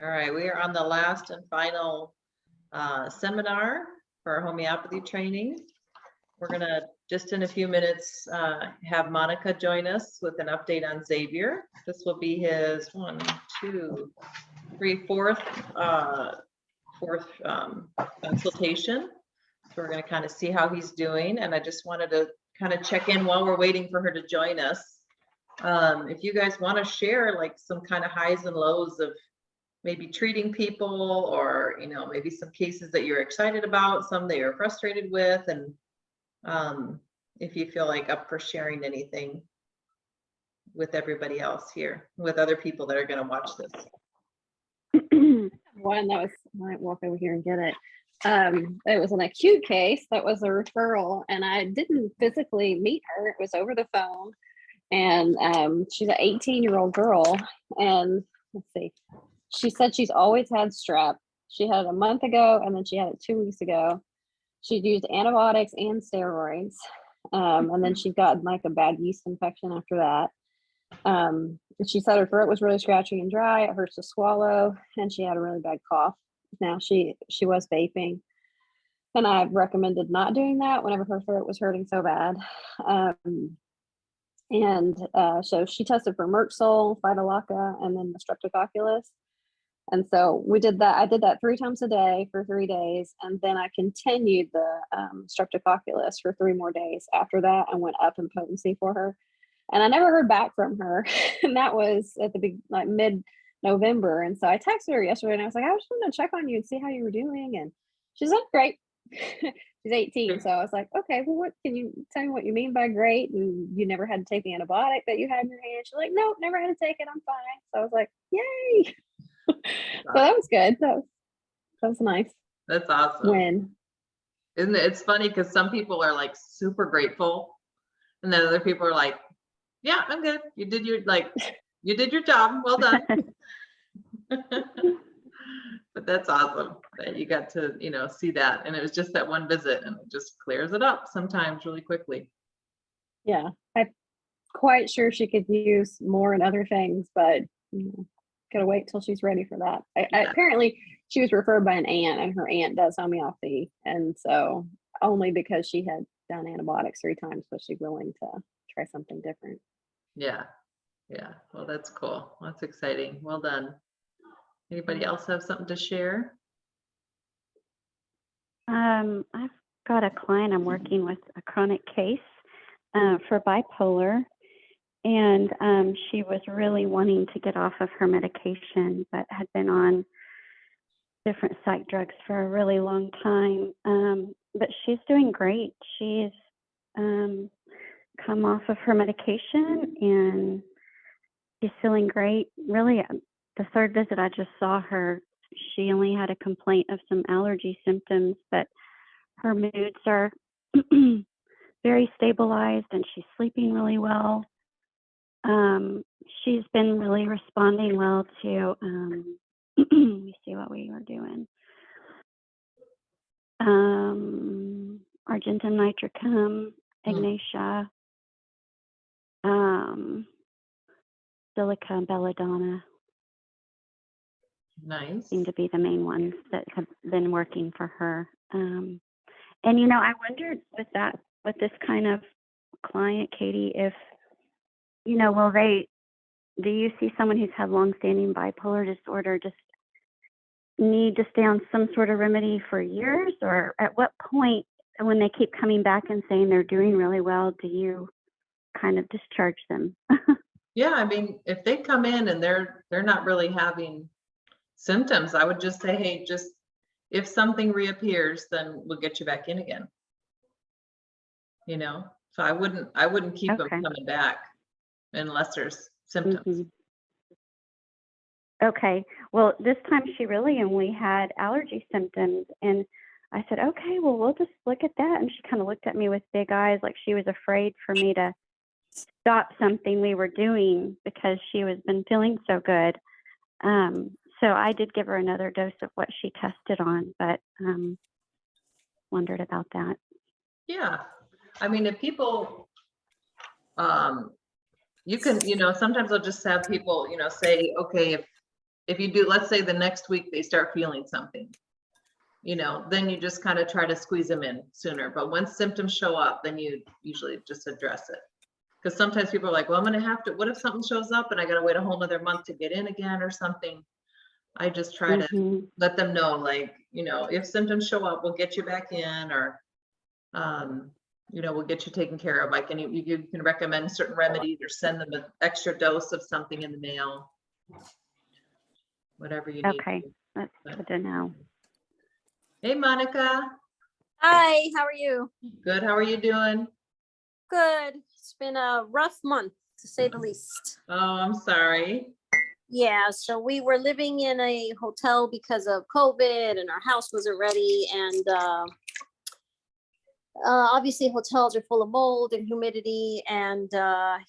All right, we are on the last and final seminar for our homeopathy training. We're gonna, just in a few minutes, have Monica join us with an update on Xavier. This will be his fourth consultation. So we're gonna kind of see how he's doing. And I just wanted to kind of check in while we're waiting for her to join us. If you guys want to share like some kind of highs and lows of maybe treating people, or maybe some cases that you're excited about, some that you're frustrated with, and if you feel like up for sharing anything with everybody else here, with other people that are going to watch this. One that was, I might walk over here and get it. It was an acute case that was a referral, and I didn't physically meet her. It was over the phone, and she's an 18-year-old girl, and let's see, she said she's always had strep. She had it a month ago, and then she had it 2 weeks ago. She'd used antibiotics and steroids, and then she got like a bad yeast infection after that. She said her throat was really scratchy and dry. It hurts to swallow, and she had a really bad cough. Now she was vaping, and I recommended not doing that whenever her throat was hurting so bad. So she tested for Merxol, Phytolacca, and then the Streptococcus. And so we did that. I did that 3 times a day for 3 days. And then I continued the Streptococcus for 3 more days after that, and went up in potency for her. And I never heard back from her. And that was at the big, like mid-November. And so I texted her yesterday, and I was like, I was just going to check on you and see how you were doing. And she's like, great. She's 18. So I was like, okay, well, what can you tell me what you mean by great? And you never had to take the antibiotic that you had in your hand? She's like, nope, never had to take it. I'm fine. So I was like, yay. So that was good. That was nice. That's awesome. Win. Isn't it? It's funny because some people are like super grateful, and then other people are like, yeah, I'm good. You did your job. Well done. But that's awesome that you got to, see that. And it was just that one visit, and it just clears it up sometimes really quickly. Yeah. I'm quite sure she could use more in other things, but gotta wait till she's ready for that. Apparently she was referred by an aunt, and her aunt does homeopathy. And so only because she had done antibiotics 3 times was she willing to try something different. Yeah. Well, that's cool. That's exciting. Well done. Anybody else have something to share? I've got a client I'm working with, a chronic case for bipolar, and she was really wanting to get off of her medication, but had been on different psych drugs for a really long time. But she's doing great. She's come off of her medication, and she's feeling great. Really, the 3rd visit I just saw her, she only had a complaint of some allergy symptoms, but her moods are very stabilized, and she's sleeping really well. She's been really responding well to, let me see what we were doing. Argentum nitricum, Ignatia, Silica, and Belladonna. Nice. Seem to be the main ones that have been working for her. And I wondered with this kind of client, Katie, if do you see someone who's had long-standing bipolar disorder just need to stay on some sort of remedy for years, or at what point, when they keep coming back and saying they're doing really well, do you kind of discharge them? Yeah, I mean, if they come in and they're not really having symptoms, I would just say, hey, just if something reappears, then we'll get you back in again. So I wouldn't keep them coming back unless there's symptoms. Mm-hmm. Okay. Well, this time she really only had allergy symptoms, and I said, okay, well, we'll just look at that. And she kind of looked at me with big eyes, like she was afraid for me to stop something we were doing because she was been feeling so good. So I did give her another dose of what she tested on, but wondered about that. Yeah. I mean, if people, you can, sometimes I'll just have people, say, okay, if you do, let's say the next week they start feeling something, you know, then you just kind of try to squeeze them in sooner. But once symptoms show up, then you usually just address it. Because sometimes people are like, well, I'm going to have to, what if something shows up and I got to wait a whole nother month to get in again or something? I just try to let them know, like, you know, if symptoms show up, we'll get you back in, or, you know, we'll get you taken care of. Like, you can recommend certain remedies or send them an extra dose of something in the mail, whatever you need. Okay, that's good to know. Hey, Monica. Hi, how are you? Good. How are you doing? Good. It's been a rough month, to say the least. Oh, I'm sorry. Yeah, so we were living in a hotel because of COVID and our house wasn't ready. And obviously hotels are full of mold and humidity. And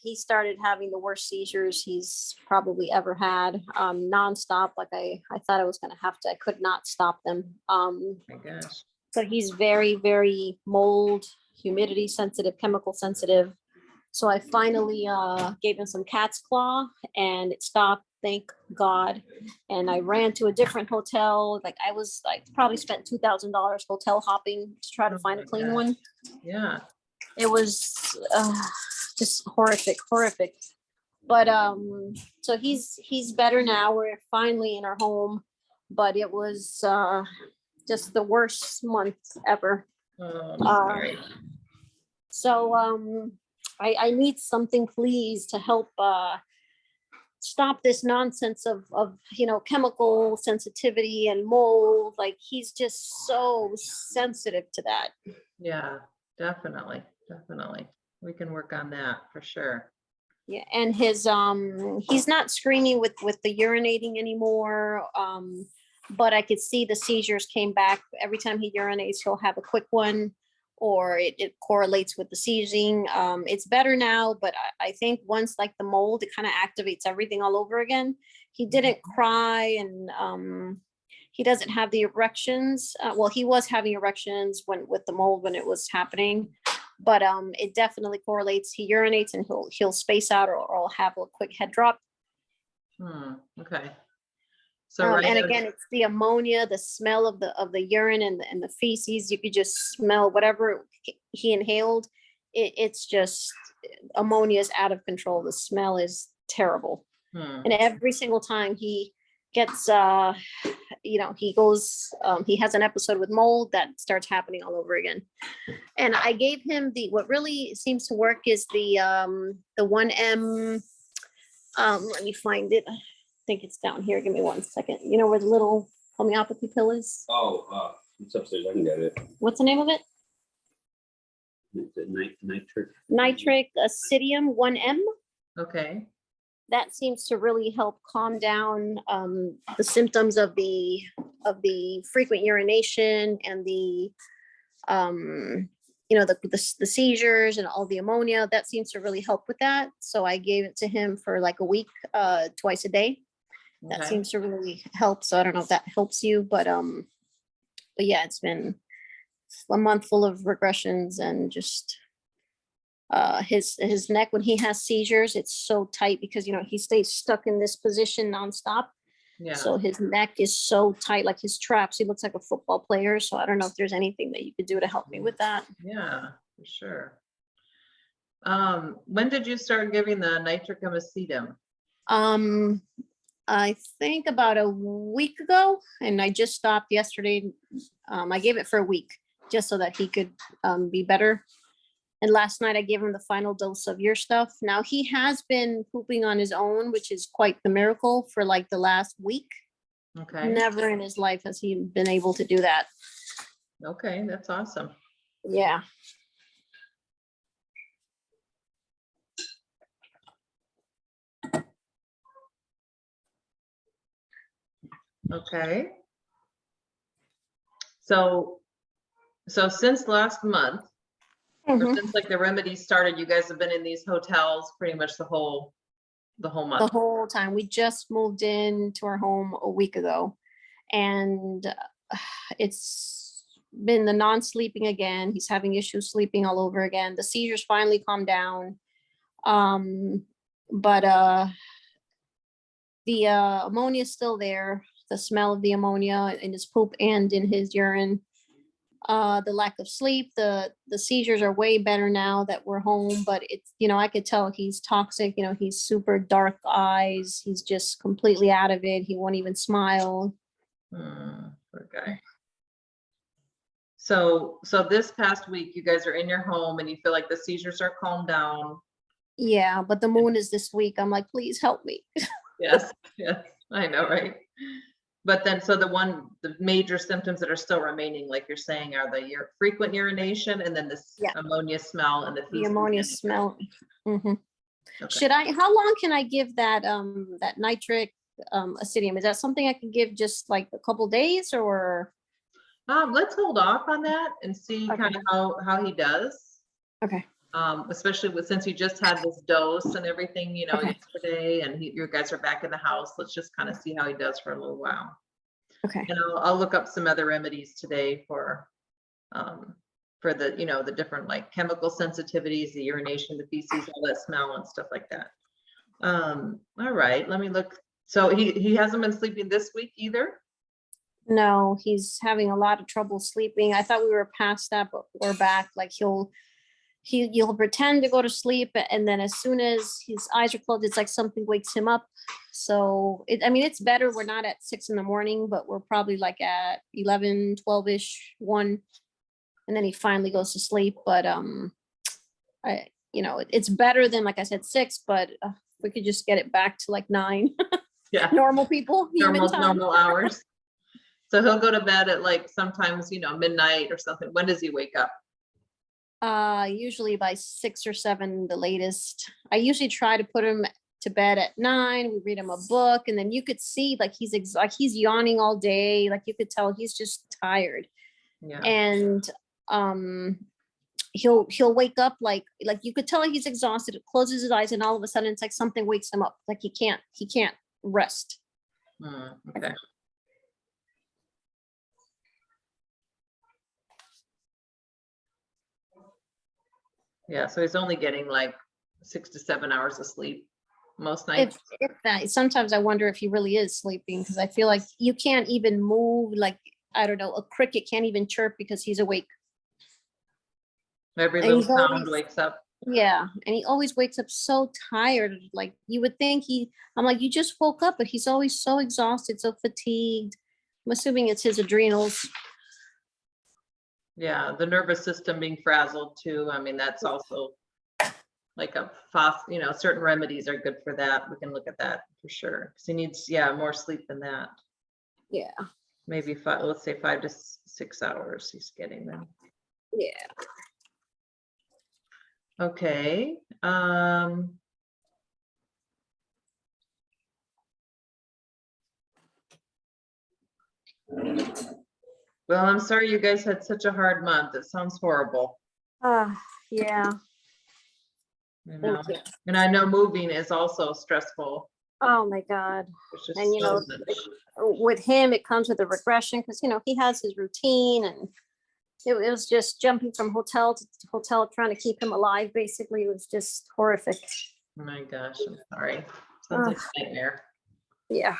he started having the worst seizures he's probably ever had, nonstop. Like I thought I was going to have to, I could not stop them. Oh my gosh. But he's very, very mold, humidity sensitive, chemical sensitive. So I finally gave him some cat's claw and it stopped, thank God. And I ran to a different hotel. Like I was like probably spent $2,000 hotel hopping to try to Oh find my a clean gosh. one. Yeah. It was just horrific. But so he's better now. We're finally in our home, but it was just the worst month ever. Oh, I'm sorry. So I need something, please, to help stop this nonsense of you know, chemical sensitivity and mold. Like he's just so sensitive to that. Yeah, definitely. We can work on that for sure. Yeah, and his he's not screaming with the urinating anymore. But I could see the seizures came back. Every time he urinates, he'll have a quick one, or it correlates with the seizing. It's better now, but I think once like the mold, it kind of activates everything all over again. He didn't cry, and he doesn't have the erections. Well, he was having erections with the mold when it was happening, but it definitely correlates. He urinates and he'll space out, or he'll have a quick head drop. Okay. So right And now- again, it's the ammonia, the smell of the urine and the feces. You could just smell whatever he inhaled. It's just ammonia is out of control. The smell is terrible. And every single time he gets, you know, he goes, he has an episode with mold, that starts happening all over again. And I gave him what really seems to work is the 1M. Let me find it. I think it's down here. Give me 1 second. You know where the little homeopathy pill is? Oh, it's upstairs. I can get it. What's the name of it? Nitric. Nitric acidium 1M. Okay. That seems to really help calm down the symptoms of the frequent urination and the you know, the seizures and all the ammonia. That seems to really help with that. So I gave it to him for like a week, twice a day. That Okay. seems to really help. So I don't know if that helps you, but yeah, it's been a month full of regressions, and just his neck when he has seizures, it's so tight because, you know, he stays stuck in this position nonstop. Yeah. So his neck is so tight, like his traps. He looks like a football player. So I don't know if there's anything that you could do to help me with that. Yeah, for sure. When did you start giving the nitricum acidum? I think about a week ago, and I just stopped yesterday. I gave it for a week just so that he could be better. And last night I gave him the final dose of your stuff. Now he has been pooping on his own, which is quite the miracle, for like the last week. Okay. Never in his life has he been able to do that. Okay, that's awesome. Yeah. Okay. So since last month, or Mhm. since like the remedies started, you guys have been in these hotels pretty much the whole The month. whole time. We just moved into our home a week ago, and it's been the non-sleeping again. He's having issues sleeping all over again. The seizures finally calmed down. But the ammonia is still there, the smell of the ammonia in his poop and in his urine. The lack of sleep, the seizures are way better now that we're home, but it's, you know, I could tell he's toxic, you know, he's super dark eyes, he's just completely out of it, he won't even smile. Poor guy. So this past week, you guys are in your home and you feel like the seizures are calmed down. Yeah, but the moon is this week. I'm like, please help me. Yes, yes, I know, right? But then, so the major symptoms that are still remaining, like you're saying, are the frequent urination and then this Yeah. ammonia smell and the The feces ammonia getting- smell. Mhm. Okay. How long can I give that, that nitric acidium? Is that something I can give just like a couple days or? Let's hold off on that and see Okay. kind of how he does. Okay. Especially since he just had this dose and everything, you know, Okay. yesterday, and you guys are back in the house. Let's just kind of see how he does for a little while. Okay. And I'll look up some other remedies today for the, you know, the different like chemical sensitivities, the urination, the feces, all that smell and stuff like that. All right, let me look. So he hasn't been sleeping this week either? No, he's having a lot of trouble sleeping. I thought we were past that, but we're back. Like he'll pretend to go to sleep, and then as soon as his eyes are closed, it's like something wakes him up. So I mean, it's better. We're not at 6 a.m, but we're probably like at 11, 12-ish, 1. And then he finally goes to sleep. But you know, it's better than, like I said, 6, but we could just get it back to like 9. Yeah. Normal people, human time. Normal hours. So he'll go to bed at like sometimes, you know, midnight or something. When does he wake up? Usually by 6 or 7, the latest. I usually try to put him to bed at 9. We read him a book, and then you could see like he's yawning all day. Like you could tell he's just tired. Yeah. And he'll wake up like you could tell he's exhausted. Closes his eyes, and all of a sudden it's like something wakes him up. Like he can't rest. Okay. Yeah, so he's only getting like 6 to 7 hours of sleep most nights. If that, sometimes I wonder if he really is sleeping, because I feel like you can't even move. Like, I don't know, a cricket can't even chirp because he's awake. Every And little he's sound always- wakes up. Yeah, and he always wakes up so tired. Like you would think I'm like, you just woke up, but he's always so exhausted, so fatigued. I'm assuming it's his adrenals. Yeah, the nervous system being frazzled too. I mean, that's also like you know, certain remedies are good for that. We can look at that for sure. Because he needs, more sleep than that. Yeah, Maybe let's say 5 to 6 hours he's getting them. yeah. Okay. Well, I'm sorry you guys had such a hard month. It sounds horrible. Yeah. You know? Thank you. And I know moving is also stressful. Oh my God. There's just And you so know, much. with him, it comes with a regression because you know he has his routine, and it was just jumping from hotel to hotel trying to keep him alive. Basically, it was just horrific. Oh my gosh, I'm sorry. Sounds like a nightmare. Yeah.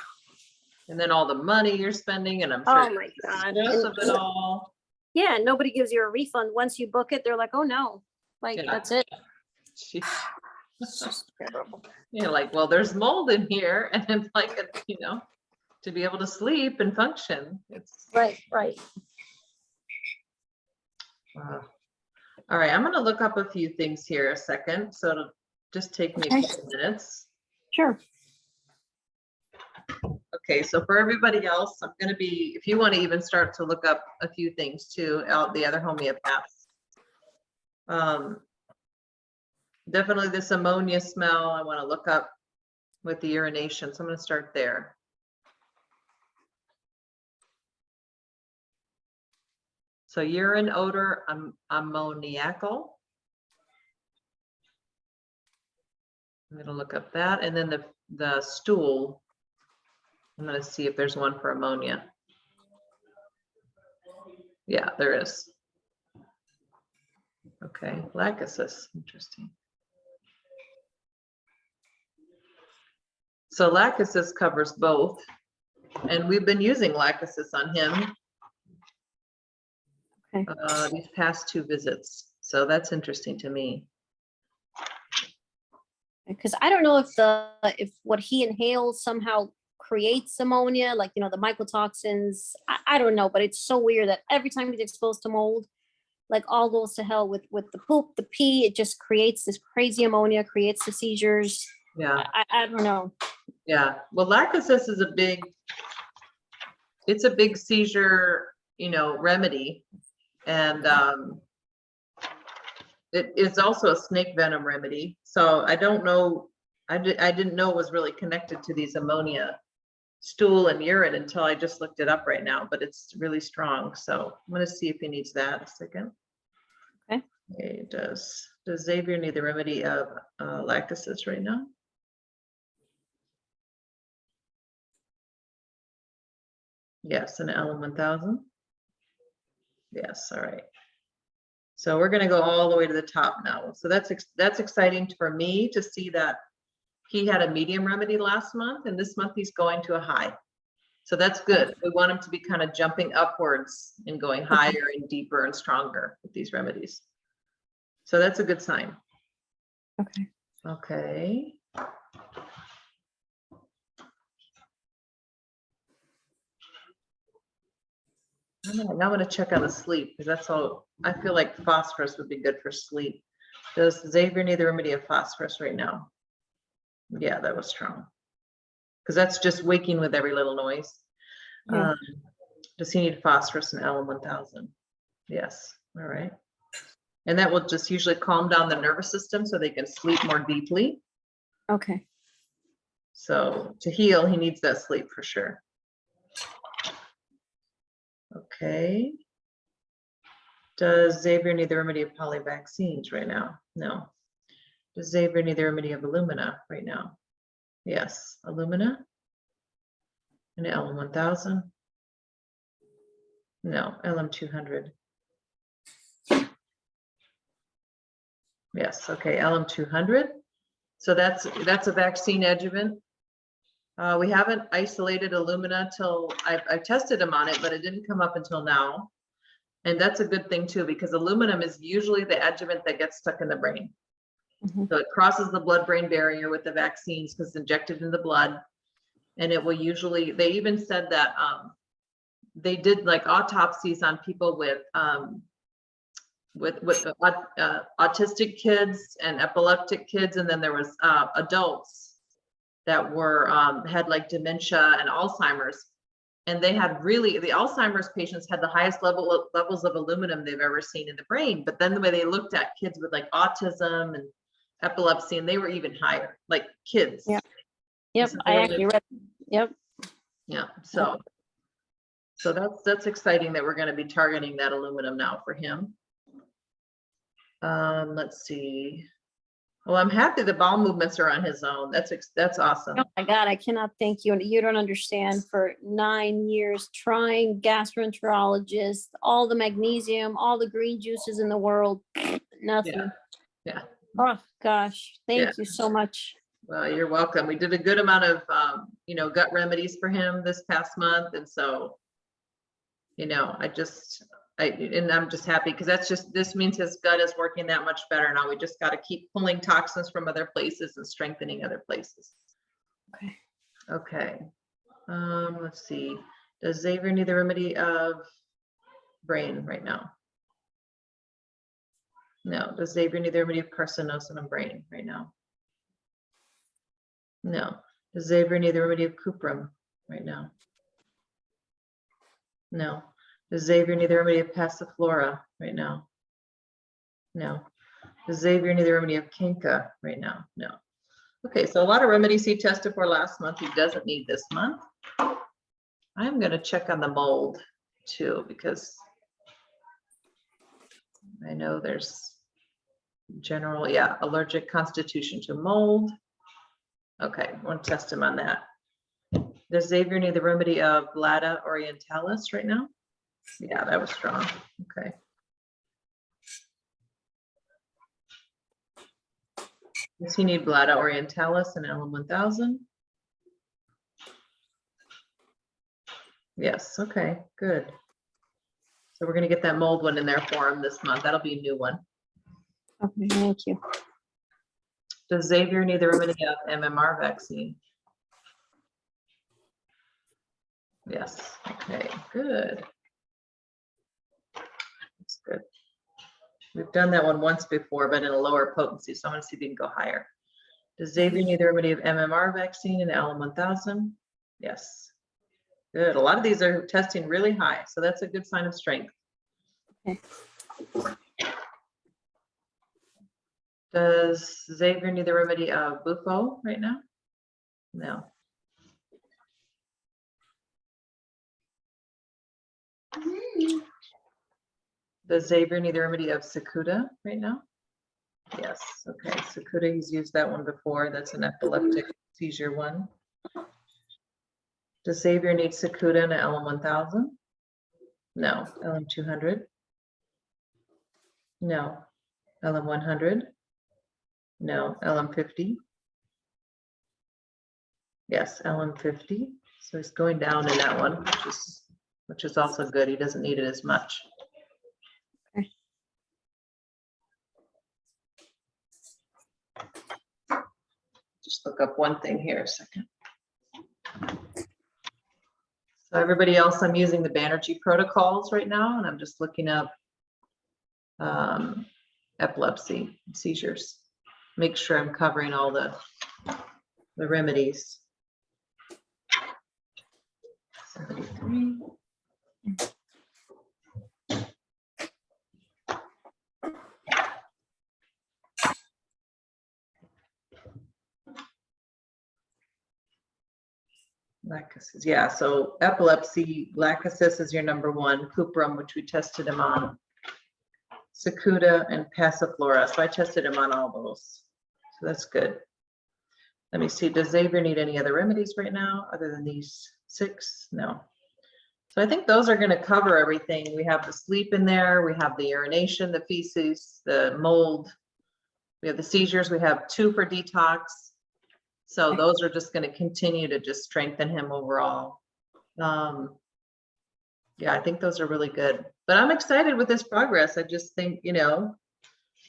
And then all the money you're spending, and I'm sure Oh my God. stress of it all. Yeah, nobody gives you a refund once you book it. They're like, oh no, like Yeah. that's it. Jeez. It's just terrible. You're like, well, there's mold in here, and it's like, you know, to be able to sleep and function. It's Right. all right. I'm going to look up a few things here a second, so it'll just take me a Okay. couple minutes. Sure. Okay, so for everybody else, I'm going to be, if you want to even start to look up a few things too, out the other homeopaths. Definitely this ammonia smell, I want to look up with the urination. So I'm going to start there. So urine odor, ammoniacal. I'm going to look up that. And then the stool, I'm going to see if there's one for ammonia. Yeah, there is. Okay, lachesis, interesting. So Lachesis covers both. And we've been using Lachesis on him Okay. these past 2 visits. So that's interesting to me. Because I don't know if what he inhales somehow creates ammonia, like, you know, the mycotoxins. I don't know, but it's so weird that every time he's exposed to mold, like all goes to hell with the poop, the pee. It just creates this crazy ammonia, creates the seizures. Yeah. I don't know. Yeah. Well, Lachesis is it's a big seizure, you know, remedy. And it is also a snake venom remedy. So I don't know, I didn't know it was really connected to these ammonia stool and urine until I just looked it up right now, but it's really strong. So I'm gonna see if he needs that a second. Okay. Okay, does Xavier need the remedy of Lachesis right now? Yes, an L1000. Yes, all right. So we're gonna go all the way to the top now. So that's exciting for me to see that he had a medium remedy last month, and this month he's going to a high. So that's good. We want him to be kind of jumping upwards and going higher and deeper and stronger with these remedies. So that's a good sign. Okay. Okay. Now I'm gonna check on the sleep, because that's all, I feel like phosphorus would be good for sleep. Does Xavier need the remedy of phosphorus right now? Yeah, that was strong. Because that's just waking with every little noise. Yeah. Does he need phosphorus and L1000? Yes, all right. And that will just usually calm down the nervous system so they can sleep more deeply. Okay. So to heal, he needs that sleep for sure. Okay. Does Xavier need the remedy of polyvaccines right now? No. Does Xavier need the remedy of alumina right now? Yes, alumina and LM1000. No, LM200. Yes, okay, LM200. So that's a vaccine adjuvant. We haven't isolated alumina till I've tested him on it, but it didn't come up until now. And that's a good thing too, because aluminum is usually the adjuvant that gets stuck in the brain. Mhm. So it crosses the blood-brain barrier with the vaccines because it's injected in the blood. And it will usually, they even said that they did like autopsies on people with autistic kids and epileptic kids, and then there was adults that were had like dementia and Alzheimer's, and they had really, the Alzheimer's patients had the highest levels of aluminum they've ever seen in the brain. But then the way they looked at kids with like autism and epilepsy, and they were even higher, like kids. Yeah. Yep, So I they were actually like- read. Yep. Yeah, so that's exciting that we're going to be targeting that aluminum now for him. Let's see. Well, I'm happy the bowel movements are on his own. That's awesome. Oh my God, I cannot thank you. And you don't understand, for 9 years trying gastroenterologist, all the magnesium, all the green juices in the world, nothing. Yeah. Oh gosh, Yeah. thank you so much. Well, you're welcome. We did a good amount of, gut remedies for him this past month. And so, I'm just happy because this means his gut is working that much better. Now we just got to keep pulling toxins from other places and strengthening other places. Okay. Okay. Let's see. Does Xavier need the remedy of brain right now? No. Does Xavier need the remedy of carcinosum of brain right now? No. Does Xavier need the remedy of cuprum right now? No. Does Xavier need the remedy of passiflora right now? No. Does Xavier need the remedy of canker right now? No. Okay, so a lot of remedies he tested for last month, he doesn't need this month. I'm going to check on the mold too, because I know there's general, allergic constitution to mold. Okay, I want to test him on that. Does Xavier need the remedy of Blada orientalis right now? Yeah, that was strong. Okay. Does he need Blada orientalis and LM1000? Yes, okay, good. So we're gonna get that mold one in there for him this month. That'll be a new one. Okay, thank you. Does Xavier need the remedy of MMR vaccine? Yes, okay, good. That's good. We've done that one once before, but in a lower potency, so I'm gonna see if we can go higher. Does Xavier need the remedy of MMR vaccine in Alum 1000? Yes. Good, a lot of these are testing really high, so that's a good sign of strength. Okay. Does Xavier need the remedy of Bufo right now? No. Does Xavier need the remedy of Sakuda right now? Yes, okay, Sakuda, he's used that one before. That's an epileptic seizure one. Does Xavier need Sakuda and LM 1000? No. LM 200? No. LM 100? No. LM 50? Yes, LM 50. So he's going down in that one, which is also good. He doesn't need it as much. Okay. Just look up one thing here a second. So everybody else, I'm using the Banerjee protocols right now, and I'm just looking up epilepsy, seizures. Make sure I'm covering all the remedies. 73. Lachesis, yeah, so epilepsy, lachesis is your number one, cuprum, which we tested him on, Sakuda and passiflora, so I tested him on all those, so that's good. Let me see, does Xavier need any other remedies right now, other than these 6? No. So I think those are gonna cover everything. We have the sleep in there, we have the urination, the feces, the mold, we have the seizures, we have 2 for detox. So those are just going to continue to just strengthen him overall. Yeah, I think those are really good. But I'm excited with this progress. I just think, you know,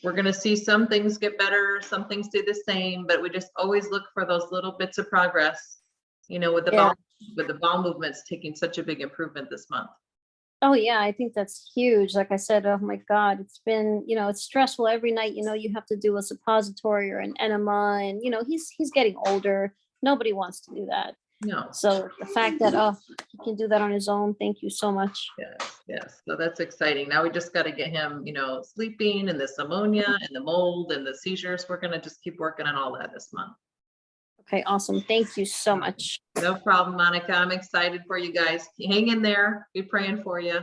we're going to see some things get better, some things stay the same, but we just always look for those little bits of progress, you know, with the bowel movements taking such a big improvement this month. Oh yeah, I think that's huge. Like I said, oh my God, it's been, you know, it's stressful every night. You know, you have to do a suppository or an enema, and you know, he's getting older. Nobody wants to do that. No. So the fact that he can do that on his own, thank you so much. Yes, yes. So that's exciting. Now we just got to get him, you know, sleeping and this ammonia and the mold and the seizures. We're going to just keep working on all that this month. Okay, awesome. Thank you so much. No problem, Monica. I'm excited for you guys. Hang in there. Be praying for you.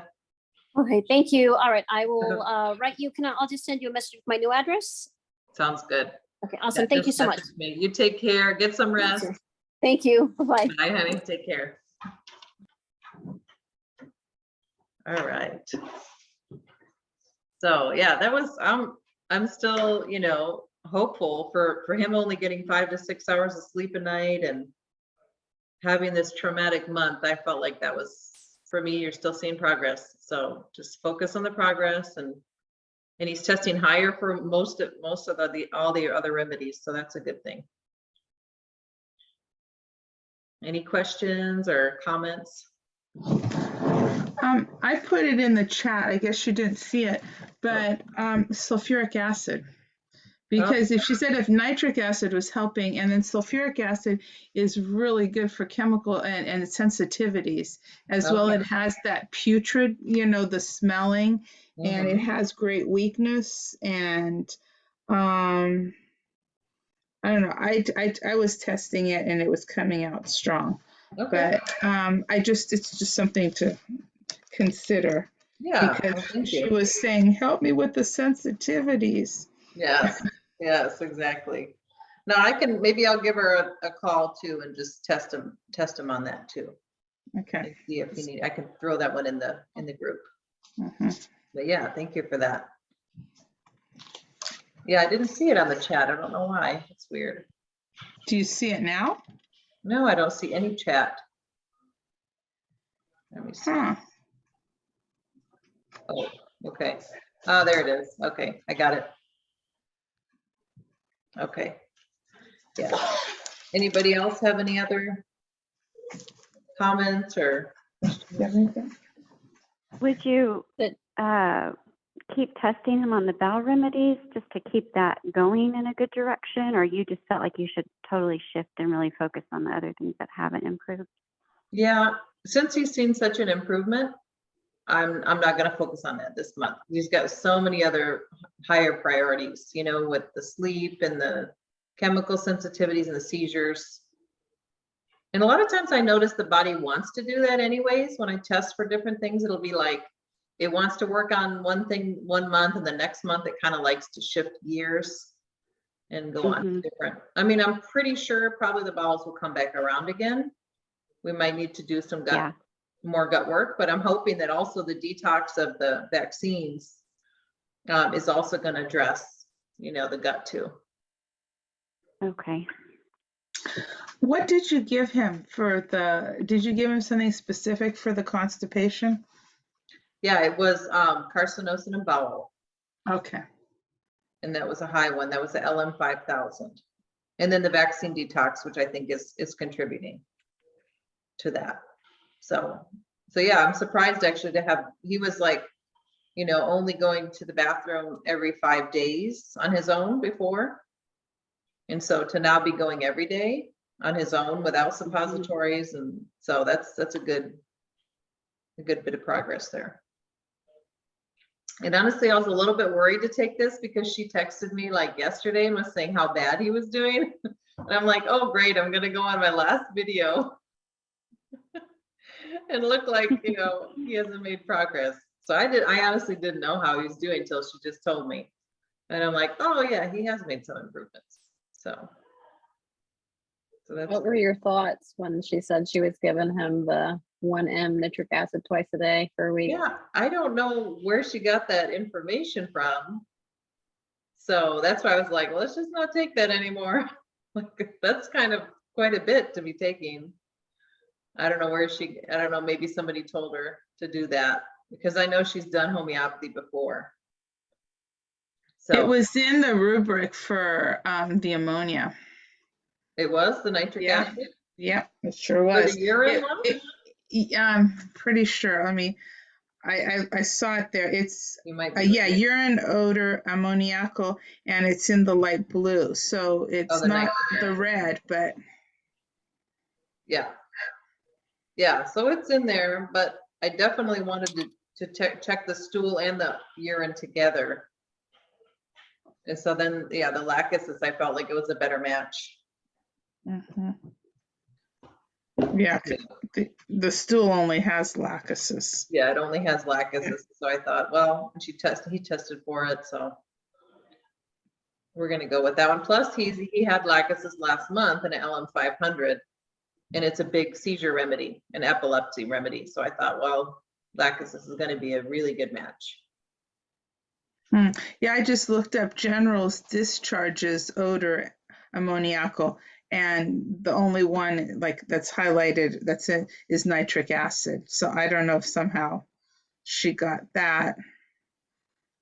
Okay, thank you. All right, I will write you. I'll just send you a message with my new address. Sounds good. Okay, awesome. Yeah, Thank you just so much. message me. You take care. Get some rest. Thank you. Bye-bye. Bye, honey. Take care. All right. So yeah, that was, I'm still, you know, hopeful for him only getting 5 to 6 hours of sleep a night and having this traumatic month. I felt like that was, for me, you're still seeing progress. So just focus on the progress, and he's testing higher for most of all the other remedies. So that's a good thing. Any questions or comments? I put it in the chat. I guess you didn't see it, but sulfuric acid. Because if she said if nitric acid was helping, and then sulfuric acid is really good for chemical and sensitivities as well. It has that putrid, you know, the smelling, and it has great weakness. And I don't know. I was testing it and it was coming out strong. Okay. But it's just something to consider. Yeah. Because she was saying, help me with the sensitivities. Yes. Yes, exactly. Now maybe I'll give her a call too and just test him on that too. Okay. And see if you need, I can throw that one in the group. But yeah, thank you for that. Yeah, I didn't see it on the chat. I don't know why. It's weird. Do you see it now? No, I don't see any chat. Let me see. Huh. Oh, okay. Oh, there it is. Okay, I got it. Okay. Yeah. Anybody else have any other comments or questions? Would you Good. keep testing him on the bowel remedies just to keep that going in a good direction, or you just felt like you should totally shift and really focus on the other things that haven't improved? Yeah, since he's seen such an improvement, I'm not gonna focus on that this month. He's got so many other higher priorities, you know, with the sleep and the chemical sensitivities and the seizures. And a lot of times I notice the body wants to do that anyways. When I test for different things, it'll be like, it wants to work on one thing 1 month, and the next month it kind of likes to shift gears and go on to different. I mean, I'm pretty sure probably the bowels will come back around again. We might need to do some gut, more gut work, but I'm hoping that also the detox of the vaccines is also going to address, you know, the gut too. Okay. What did you give him did you give him something specific for the constipation? Yeah, it was carcinosin and bowel, Okay. and that was a high one. That was the LM 5000. And then the vaccine detox, which I think is contributing to that. So yeah, I'm surprised actually to have, he was like, you know, only going to the bathroom every 5 days on his own before. And so to now be going every day on his own without suppositories. And so that's a good bit of progress there. And honestly, I was a little bit worried to take this because she texted me like yesterday and was saying how bad he was doing. And I'm like, oh, great, I'm gonna go on my last video and look like, you know, he hasn't made progress. So I honestly didn't know how he was doing until she just told me. And I'm like, oh yeah, he has made some improvements. So that's. What were your thoughts when she said she was giving him the 1M nitric acid twice a day for a week? Yeah, I don't know where she got that information from. So that's why I was like, well, let's just not take that anymore. Like, that's kind of quite a bit to be taking. I don't know where I don't know, maybe somebody told her to do that because I know she's done homeopathy before. So It was in the rubric for the ammonia. it was the nitric acid Yeah, it sure for was. the urine one? I'm pretty sure. I saw it there. It's You might be yeah, right. urine odor ammoniacal, and it's in the light blue. So it's the not nitric the acid. red, but Yeah. Yeah, so it's in there, but I definitely wanted to check the stool and the urine together. And so then, yeah, the lacuses, I felt like it was a better match. yeah, the stool only has lacuses. Yeah, it only has lacuses. So I thought, well, he tested for it, so we're gonna go with that one. Plus, he had lacuses last month in an LM 500, and it's a big seizure remedy, an epilepsy remedy. So I thought, well, lacuses is gonna be a really good match. Yeah, I just looked up General's discharges odor ammoniacal, and the only one like that's highlighted is nitric acid. So I don't know if somehow she got that.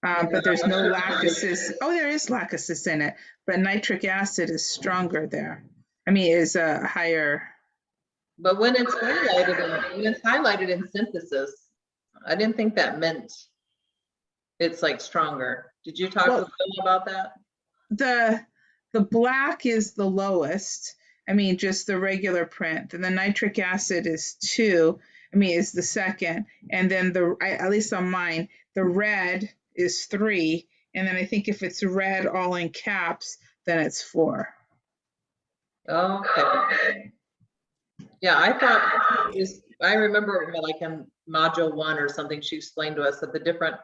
But there's no lacuses. Oh, there is lacuses in it, but nitric acid is stronger there. I mean, is a higher. But when it's highlighted in synthesis, I didn't think that meant it's like stronger. Did you talk with Bill about that? The black is the lowest. I mean, just the regular print. And the nitric acid is 2. I mean, is the second. And then at least on mine, the red is 3. And then I think if it's red all in caps, then it's 4. Okay. Yeah, I thought I remember like in module 1 or something, she explained to us that the different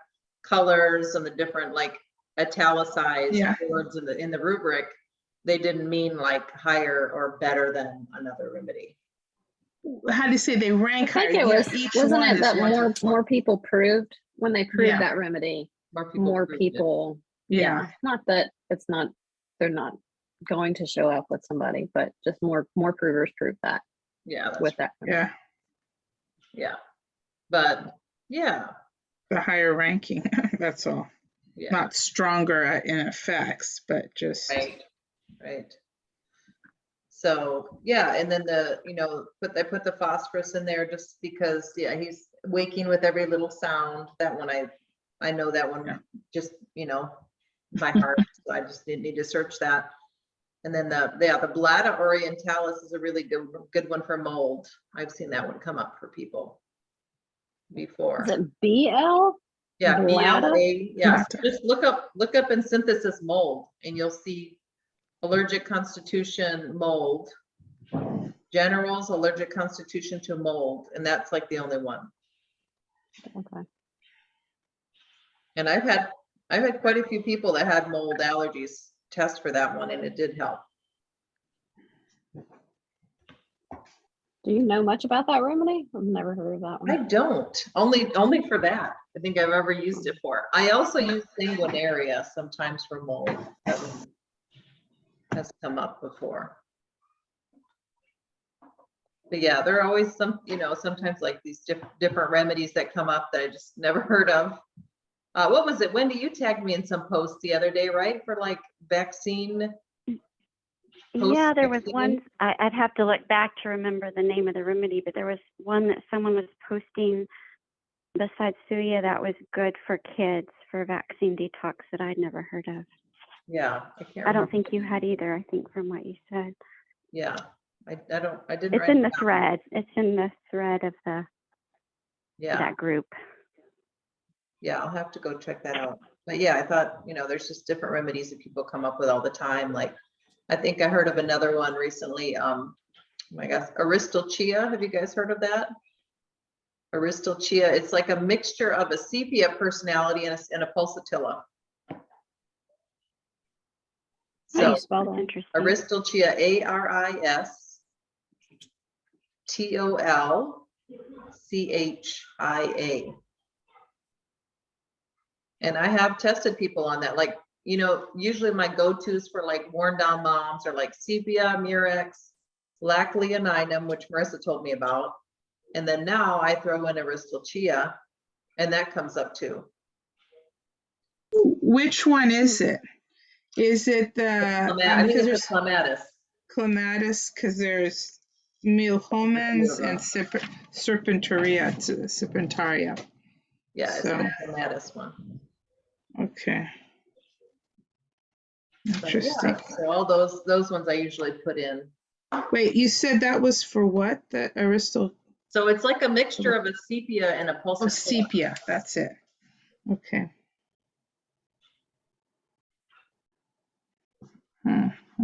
colors and the different like italicized words in the rubric, they didn't mean like higher or better than another remedy. How do you say they rank I think higher? it was, Each wasn't one it that is more people proved when they proved that remedy? More people. Yeah. Not that they're not going to show up with somebody, but just more provers prove that. Yeah. With that. Yeah. Yeah. But yeah, The higher ranking, that's all. yeah, Not stronger in effects, but just. right, right. So, yeah, and then I put the phosphorus in there just because, yeah, he's waking with every little sound. That one, I know that one Yeah. just, by heart. So I just didn't need to search that. And then the Blata orientalis is a really good one for mold. I've seen that one come up for people before. Is it BL? Yeah, Blata? BLA. Yeah, Blata. just look up in synthesis mold, and you'll see allergic constitution mold, generals allergic constitution to mold, and that's like the only one. Okay. And I've had quite a few people that had mold allergies test for that one, and it did help. Do you know much about that remedy? I've never heard of that I one. don't, only for that. I think I've ever used it for. I also use sanguinaria sometimes for mold. That one has come up before. But yeah, there are always some, sometimes like these different remedies that come up that I just never heard of. What was it? Wendy, you tagged me in some posts the other day, right? For like vaccine. Yeah, there was Post-vaccine? one, I'd have to look back to remember the name of the remedy, but there was one that someone was posting besides Suya that was good for kids for vaccine detox that I'd never heard of. Yeah, I can't I don't remember. think you had either, I think, from what you said. Yeah, I didn't It's write in it the down. thread. It's in the thread of Yeah, that group. yeah, I'll have to go check that out. But yeah, I thought, there's just different remedies that people come up with all the time. Like, I think I heard of another one recently. Oh my gosh, Aristal Chia. Have you guys heard of that? Aristal Chia. It's like a mixture of a sepia personality and a pulsatilla. How do So you spell That's that? interesting. Aristal Chia, ARISTOLCHIA. And I have tested people on that. Like, usually my go-tos for like worn down moms are like sepia, murex, lac leoninum, which Marissa told me about. And then now I throw in Aristal Chia, and that comes up too. Which one is it? Is it the, I think because it's there's the clematis. clematis, because there's milhomens and serpentaria. Yeah, it's So. the clematis one. Okay. But Interesting. yeah, so all those ones I usually put in. Wait, you said that was for what? The Aristal? So it's like a mixture of a sepia and a pulsatilla. Oh, sepia. That's it. Okay.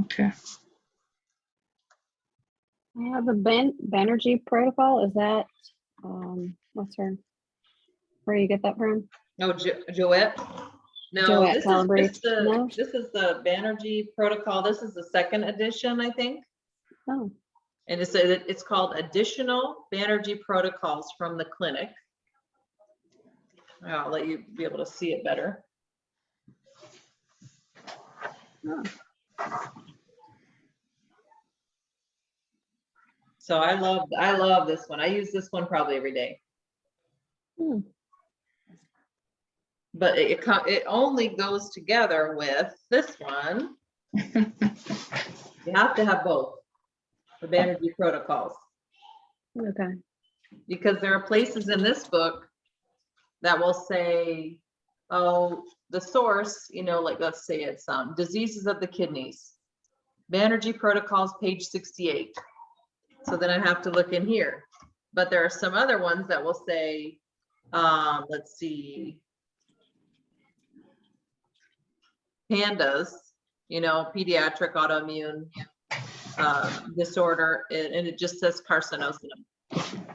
Okay. The Banerjee protocol, is that, what's her, where you get that from? No, Joette. No, Joette this is Calabrese. just the No? this is the Banerjee protocol. This is the second edition, I think. Oh, And it's called Additional Banerjee Protocols from the Clinic. I'll let you be able to see it better. oh. So I love this one. I use this one probably every day. Hmm. But it only goes together with this one. You have to have both, the Banerjee protocols, Okay. because there are places in this book that will say, oh, the source, like let's say it's diseases of the kidneys, Banerjee protocols, page 68. So then I have to look in here. But there are some other ones that will say, let's see, pandas, pediatric autoimmune disorder, and it just says carcinosinum.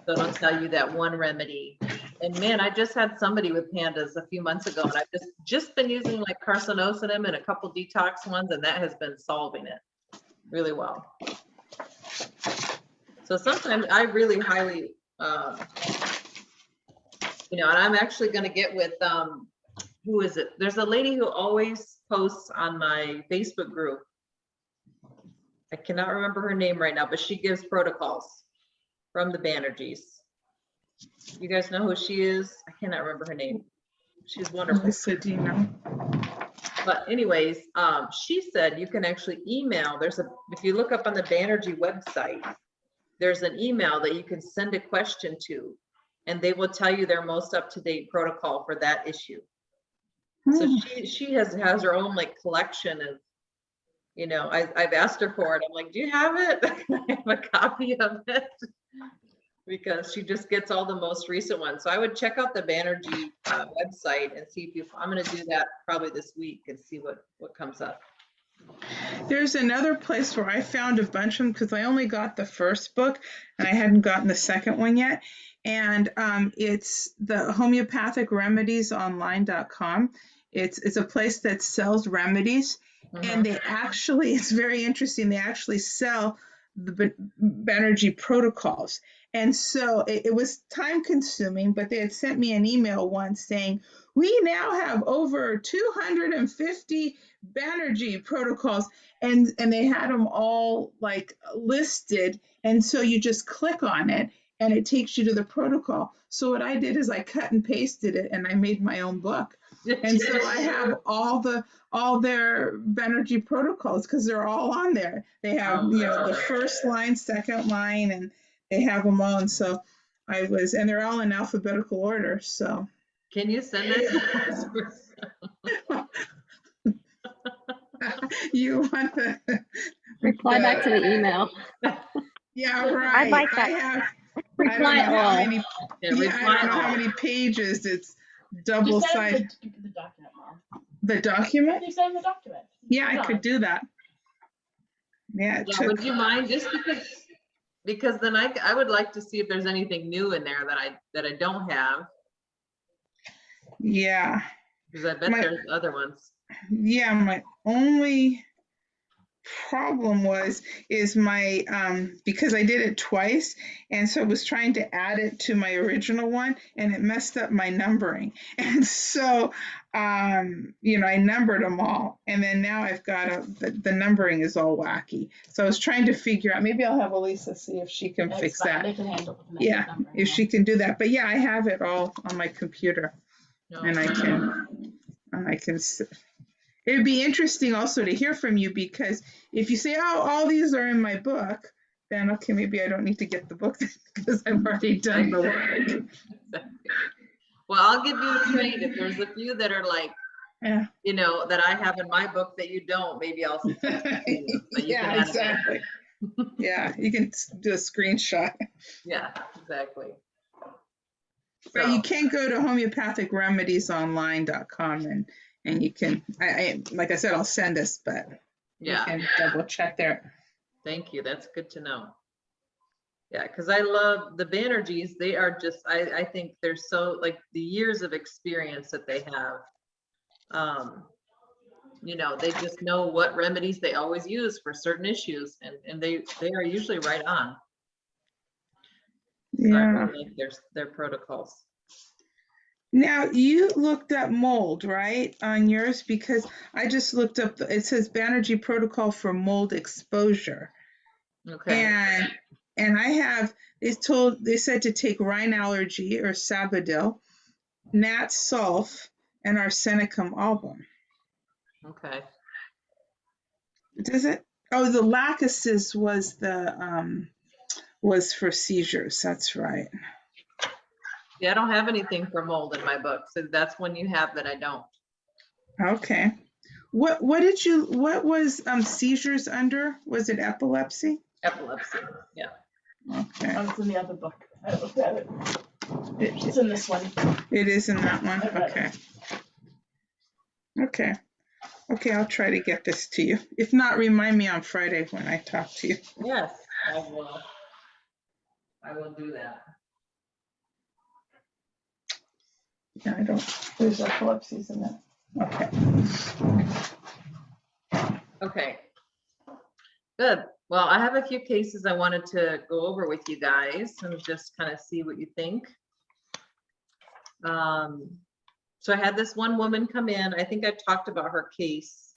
So it'll tell you that one remedy. And man, I just had somebody with pandas a few months ago, and I've just been using like carcinosinum and a couple detox ones, and that has been solving it really well. So sometimes I really highly, and I'm actually going to get with, who is it? There's a lady who always posts on my Facebook group. I cannot remember her name right now, but she gives protocols from the Banerjees. You guys know who she is? I cannot remember her name. She's wonderful. Melissa, do you know? But anyways, she said you can actually email. If you look up on the Banerjee website, there's an email that you can send a question to, and they will tell you their most up-to-date protocol for that issue. So she has her own like collection of, you know, I've asked her for it. I'm like, do you have it? I have a copy of it, because she just gets all the most recent ones. So I would check out the Banerjee website and see if I'm going to do that probably this week and see what comes up. There's another place where I found a bunch of them because I only got the first book and I hadn't gotten the second one yet. And it's the Homeopathic Remedies Online.com. It's a place that sells remedies, and they actually, it's very interesting, they actually sell the Banerjee protocols. And so it was time consuming, but they had sent me an email once saying, we now have over 250 Banerjee protocols, and they had them all like listed. And so you just click on it and it takes you to the protocol. So what I did is I cut and pasted it and I made my own book. And so I have all their Banerjee protocols because they're all on there. They have, you know, the first line, second line, and they have them all. And so and they're all in alphabetical order. So can you send that to us? you want the Reply back to the email. Yeah, right. I'd like that. I don't Reply know how all. many, Yeah, I don't reply know how all. many pages. It's Just double send sided. the document, Mom. The document? You send the document. Yeah, I could do that. Yeah, it Yeah, took, would you mind, just because then I would like to see if there's anything new in there that I don't have, yeah. because I bet there's other ones. Yeah, my only problem is my because I did it twice, and so I was trying to add it to my original one and it messed up my numbering. And so you know, I numbered them all, and then now I've got the numbering is all wacky. So I was trying to figure out, maybe I'll have Elisa see if she can It's fix fine. that. They can handle the messy Yeah, numbering, if yeah. she can do that. But yeah, I have it all on my computer, No. and I can it'd be interesting also to hear from you, because if you say, oh, all these are in my book, then okay, maybe I don't need to get the book because I've already done the work. Well, I'll give you a trade if there's a few that are like, Yeah, you know, that I have in my book that you don't. Maybe I'll send it to you, but you can yeah, add it in. exactly. Yeah, you can do a screenshot. Yeah, exactly. But So, you can go to homeopathicremediesonline.com and you can, I like I said, I'll send this, but you yeah, can double check there. thank you. That's good to know. Yeah, because I love the Banerjees. They are just, I think they're so, like, the years of experience that they have. You know, they just know what remedies they always use for certain issues, and they are usually right on. So I Yeah. really like their protocols. Now you looked up mold, right, on yours? Because I just looked up, it says Banerjee protocol for mold exposure. Okay. And I have, they said to take Rhine allergy or Sabadil, Nat Sulf, and Arsenicum album. Okay. Does it? Oh, the lachesis was for seizures. That's right. Yeah, I don't have anything for mold in my book, so that's one you have that I don't. Okay. What was seizures under? Was it epilepsy? Epilepsy. Yeah. Okay. Oh, it's in the other book. I looked at it. It's in this one. It is in that one. Okay. Okay. Okay, I'll try to get this to you. If not, remind me on Friday when I talk to you. Yes, I will. I will do that. Yeah, I don't. There's epilepsies in that. Okay. Okay. Good. Well, I have a few cases I wanted to go over with you guys and just kind of see what you think. So I had this one woman come in. I think I talked about her case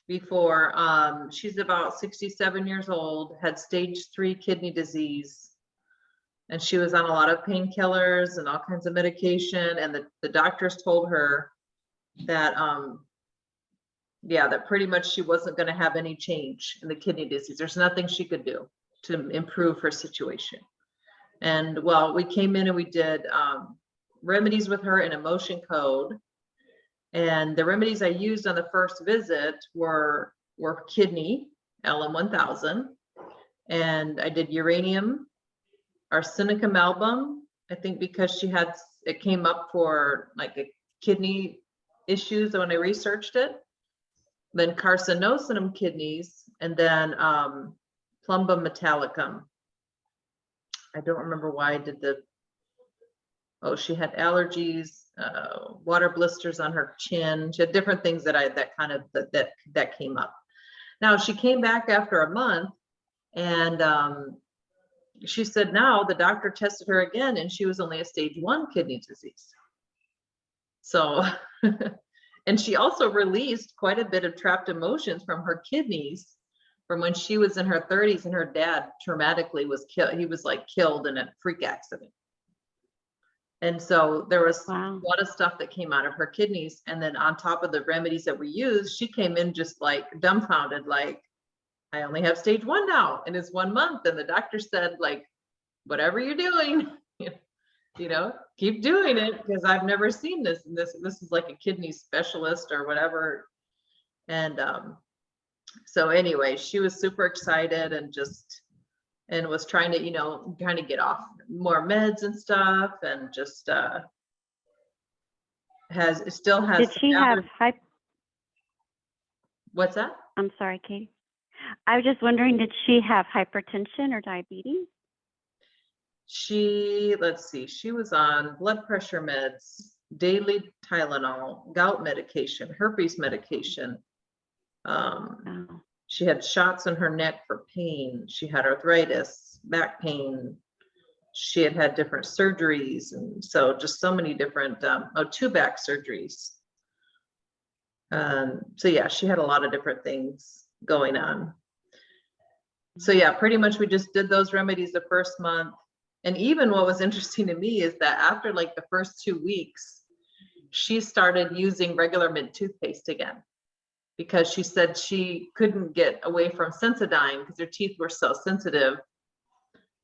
before. She's about 67 years old, had stage 3 kidney disease. and she was on a lot of painkillers and all kinds of medication. And the doctors told her that, yeah, that pretty much she wasn't going to have any change in the kidney disease. There's nothing she could do to improve her situation. And well, we came in and we did remedies with her in a motion code. And the remedies I used on the first visit were kidney, LM1000, and I did uranium, arsenicum album, I think because she had, it came up for like a kidney issues when I researched it. Then carcinosinum kidneys, and then plumbum metallicum. I don't remember why I did oh, she had allergies, water blisters on her chin. She had different things that came up. Now she came back after a month, and she said now the doctor tested her again and she was only a stage 1 kidney disease. So, and she also released quite a bit of trapped emotions from her kidneys from when she was in her 30s, and her dad traumatically was killed. He was like killed in a freak accident. And so there was a lot of stuff that came out of her kidneys. And then on top of the remedies that we used, she came in just like dumbfounded, like, I only have stage 1 now, and it's 1 month. And the doctor said, like, whatever you're doing, you know, keep doing it, because I've never seen this. And this is like a kidney specialist or whatever. And so anyway, she was super excited and was trying to, you know, kind of get off more meds and stuff, and just still has. Did she have What's that? I'm sorry, Katie. I was just wondering, did she have hypertension or diabetes? Let's see, she was on blood pressure meds, daily Tylenol, gout medication, herpes medication. She had shots in her neck for pain. She had arthritis, back pain. She had different surgeries. And so just so many different, 2 back surgeries. So yeah, she had a lot of different things going on. So yeah, pretty much we just did those remedies the first month. And even what was interesting to me is that after like the first 2 weeks, she started using regular mint toothpaste again, because she said she couldn't get away from Sensodyne because her teeth were so sensitive.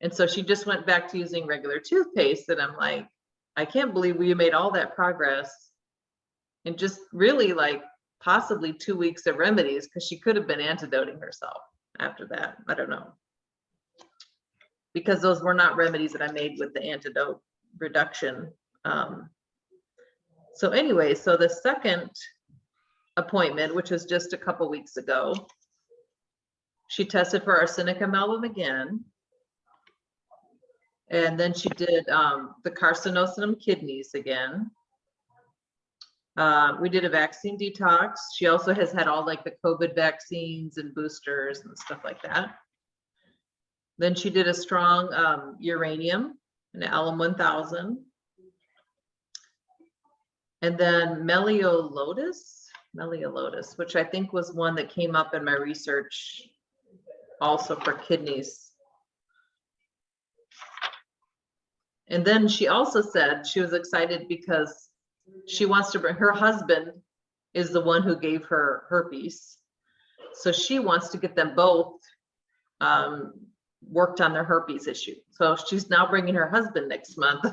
And so she just went back to using regular toothpaste. And I'm like, I can't believe we made all that progress in just really like possibly 2 weeks of remedies, because she could have been antidoting herself after that. I don't know. Because those were not remedies that I made with the antidote reduction. So anyway, so the second appointment, which was just a couple weeks ago, she tested for arsenicum album again. And then she did the carcinosinum kidneys again. We did a vaccine detox. She also has had all like the COVID vaccines and boosters and stuff like that. Then she did a strong uranium, an LM1000. And then meliolotus, which I think was one that came up in my research also for kidneys. And then she also said she was excited because she wants to bring, her husband is the one who gave her herpes. So she wants to get them both worked on their herpes issue. So she's now bringing her husband next month,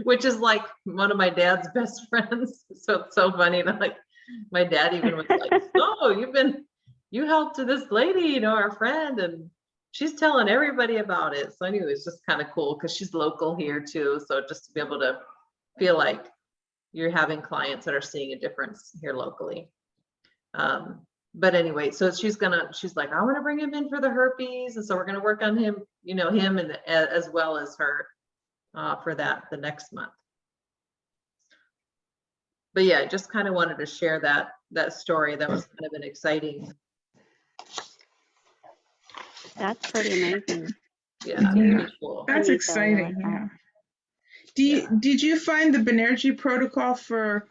which is like one of my dad's best friends. So it's so funny. And like my dad even was like, oh, you helped this lady, you know, our friend, and she's telling everybody about it. So anyway, it's just kind of cool because she's local here too. So just to be able to feel like you're having clients that are seeing a difference here locally. But anyway, so she's like, I want to bring him in for the herpes. And so we're going to work on him, you know, him and as well as her for the next month. But yeah, I just kind of wanted to share that story. That was kind of an exciting. That's pretty amazing. Yeah, pretty cool. That's exciting. Yeah. Did you find the Banerjee protocol for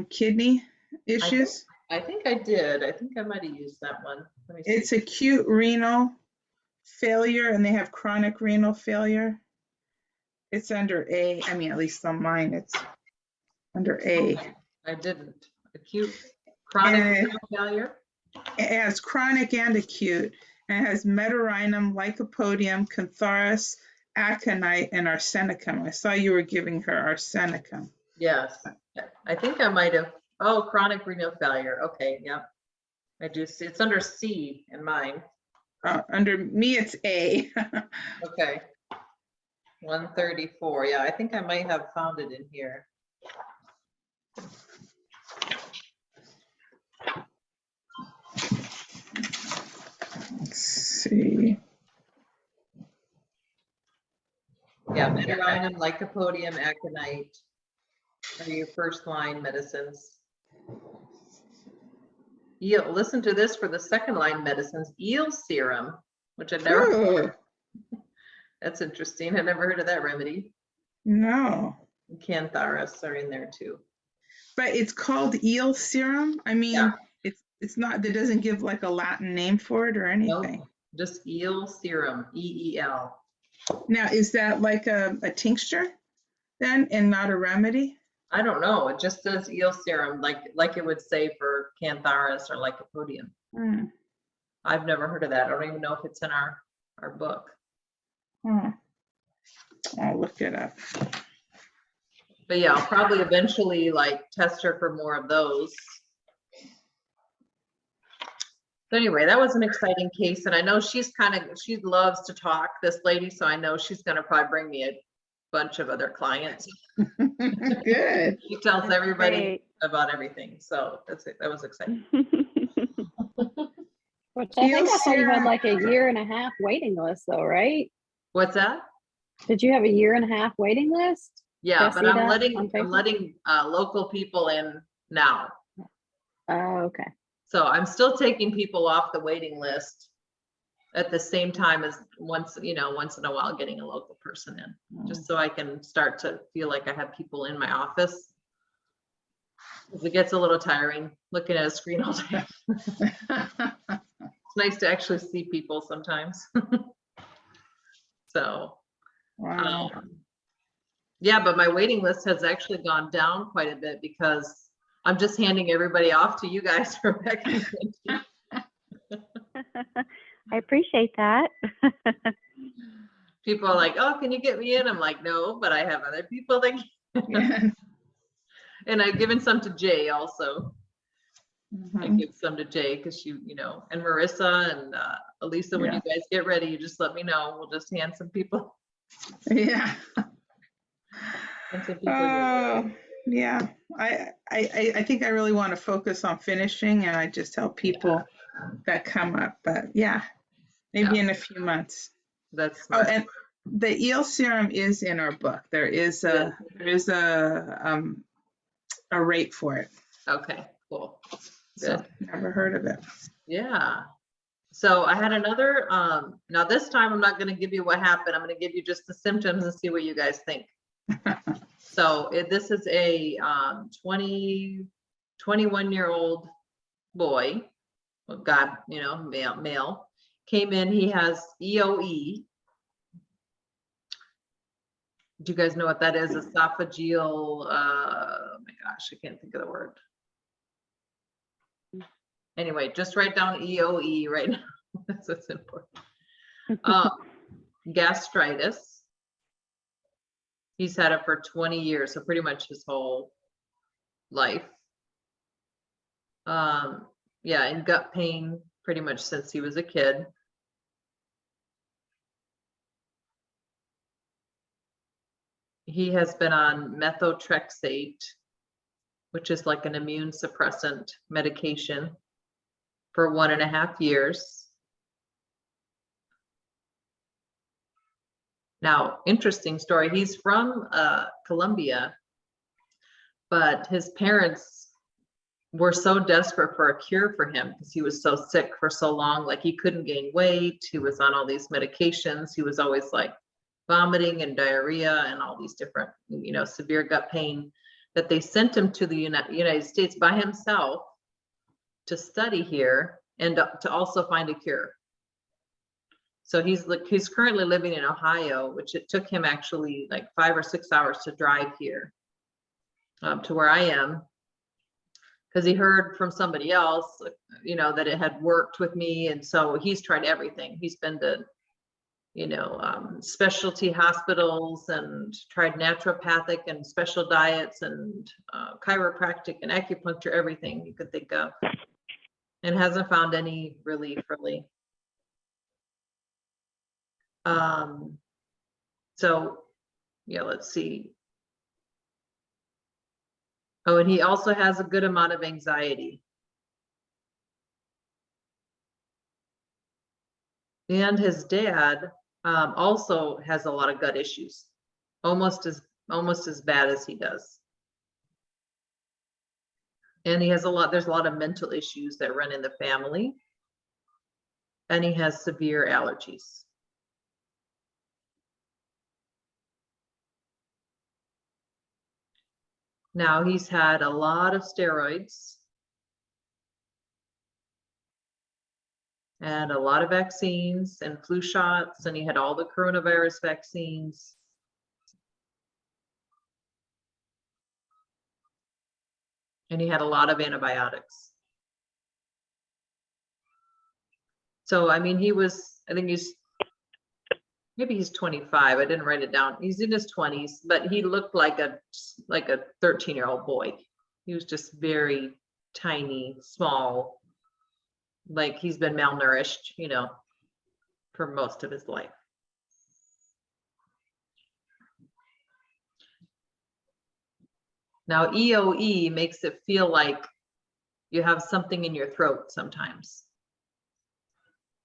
kidney issues? I think I did. I think I might have used that one. Let me see. It's acute renal failure, and they have chronic renal failure. It's under A. I mean, at least on mine, it's under A. I didn't. Acute chronic And renal failure. it has chronic and acute, and it has metarhinum, lycopodium, cantharis, aconite, and arsenicum. I saw you were giving her arsenicum. Yes, I think I might have. Oh, chronic renal failure. Okay, yeah. I do see, it's under C in mine. Under me, it's A. Okay. 134. Yeah, I think I might have found it in here. Let's see. Yeah, metarhinum, lycopodium, aconite are your first line medicines. Listen to this for the second line medicines. Eel serum, which I've never. Ooh, That's interesting. I never heard of that remedy. no, Cantharis are in there too. but it's called eel serum. I mean, Yeah. it's not. That doesn't give like a Latin name for it or anything. Nope, just eel serum, EEL. Now, is that like a tincture then, and not a remedy? I don't know. It just says eel serum, like it would say for Cantharis or lycopodium. Hmm. I've never heard of that. I don't even know if it's in our book. I'll look it up. But yeah, I'll probably eventually like test her for more of those. So anyway, that was an exciting case. And I know she loves to talk, this lady. So I know she's going to probably bring me a bunch of other clients. Good. She tells That's everybody great. about everything. So that was exciting. Which I think I saw you had serum. like a year and a half waiting list though, right? What's that? Did you have a year and a half waiting list? Yeah, Did I but see I'm that letting on local people in now. Oh, okay. So I'm still taking people off the waiting list at the same time as once in a while getting a local person in, just so I can start to feel like I have people in my office. 'Cause it gets a little tiring looking at a screen all day. It's nice to actually see people sometimes. So, Wow. yeah, but my waiting list has actually gone down quite a bit because I'm just handing everybody off to you guys for recommendation. I appreciate that. People are like, oh, can you get me in? I'm like, no, but I have other people that can. Yeah. And I've given some to Jay also. I Mhm. give some to Jay because she, and Marissa and Elisa, when Yeah. you guys get ready, you just let me know. We'll just hand some people. Yeah. And some people Oh, yeah. I think I really want to focus on finishing, and I just help people that come up. But yeah, maybe in a few months. That's Oh, smart. and the eel serum is in our book. There is a rate for it. Okay, cool. So Good. never heard of it. Yeah. So I had another, now this time I'm not going to give you what happened. I'm going to give you just the symptoms and see what you guys think. So this is a 21-year-old boy, well, God, male, came in, he has EOE. Do you guys know what that is? Esophageal, oh my gosh, I can't think of the word. Anyway, just write down EOE right now. That's what's important. Gastritis. He's had it for 20 years, so pretty much his whole life. Yeah, and gut pain pretty much since he was a kid. He has been on methotrexate, which is like an immune suppressant medication, for 1.5 years. Now, interesting story. He's from Colombia, but his parents were so desperate for a cure for him because he was so sick for so long. Like he couldn't gain weight. He was on all these medications. He was always like vomiting and diarrhea and all these different, severe gut pain, that they sent him to the United States by himself to study here and to also find a cure. So he's currently living in Ohio, which it took him actually like 5 or 6 hours to drive here to where I am, because he heard from somebody else, you know, that it had worked with me. And so he's tried everything. He's been to, you know, specialty hospitals and tried naturopathic and special diets and chiropractic and acupuncture, everything you could think of, and hasn't found any relief really. So yeah, let's see. Oh, and he also has a good amount of anxiety. And his dad also has a lot of gut issues, almost as bad as he does. And he has there's a lot of mental issues that run in the family. And he has severe allergies. Now he's had a lot of steroids and a lot of vaccines and flu shots, and he had all the coronavirus vaccines. And he had a lot of antibiotics. So, I mean, I think maybe he's 25. I didn't write it down. He's in his 20s, but he looked like a 13-year-old boy. He was just very tiny, small, like he's been malnourished, you know, for most of his life. Now, EOE makes it feel like you have something in your throat sometimes.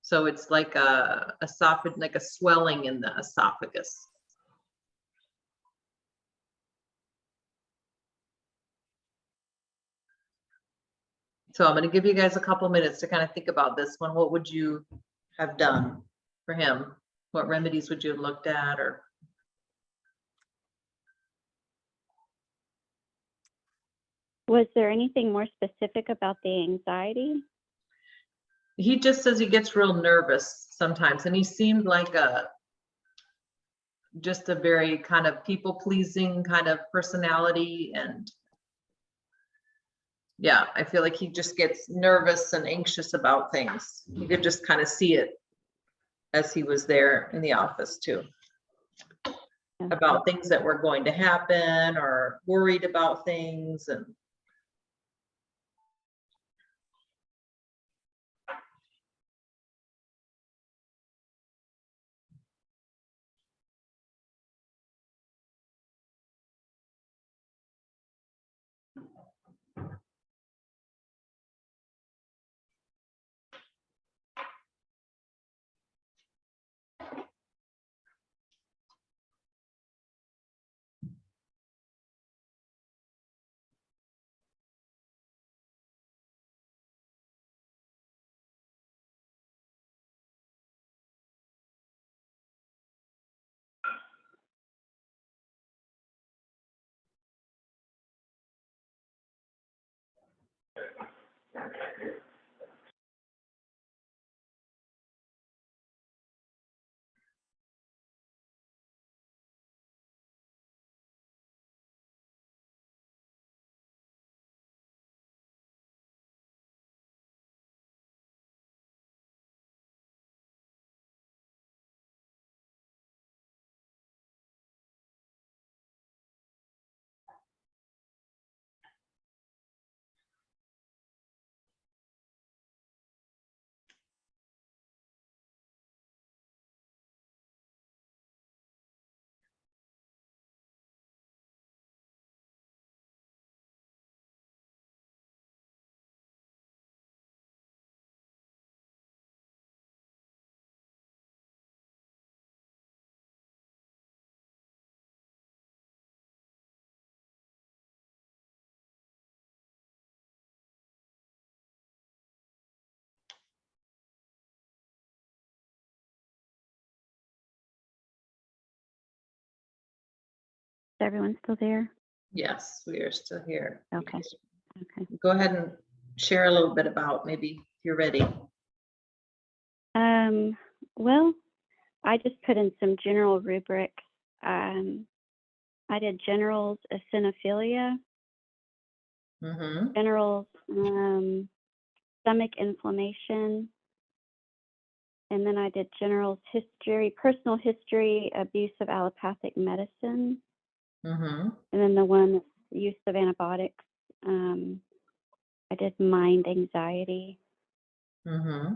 So it's like like a swelling in the esophagus. So I'm going to give you guys a couple minutes to kind of think about this one. What would you have done for him? What remedies would you have looked at? Or Was there anything more specific about the anxiety? he just says he gets real nervous sometimes, and he seemed like just a very kind of people-pleasing kind of personality. And yeah, I feel like he just gets nervous and anxious about things. You could just kind of see it as he was there in the office too, about things that were going to happen or worried about things. And Is everyone still there? yes, we are still here. Okay. Okay. Go ahead and share a little bit about, maybe if you're ready. Well, I just put in some general rubrics. I did generals eosinophilia, Mm-hmm. generals stomach inflammation, and then I did generals history, personal history, abuse of allopathic medicine, Mm-hmm. and then the one use of antibiotics. I did mind anxiety. Mm-hmm.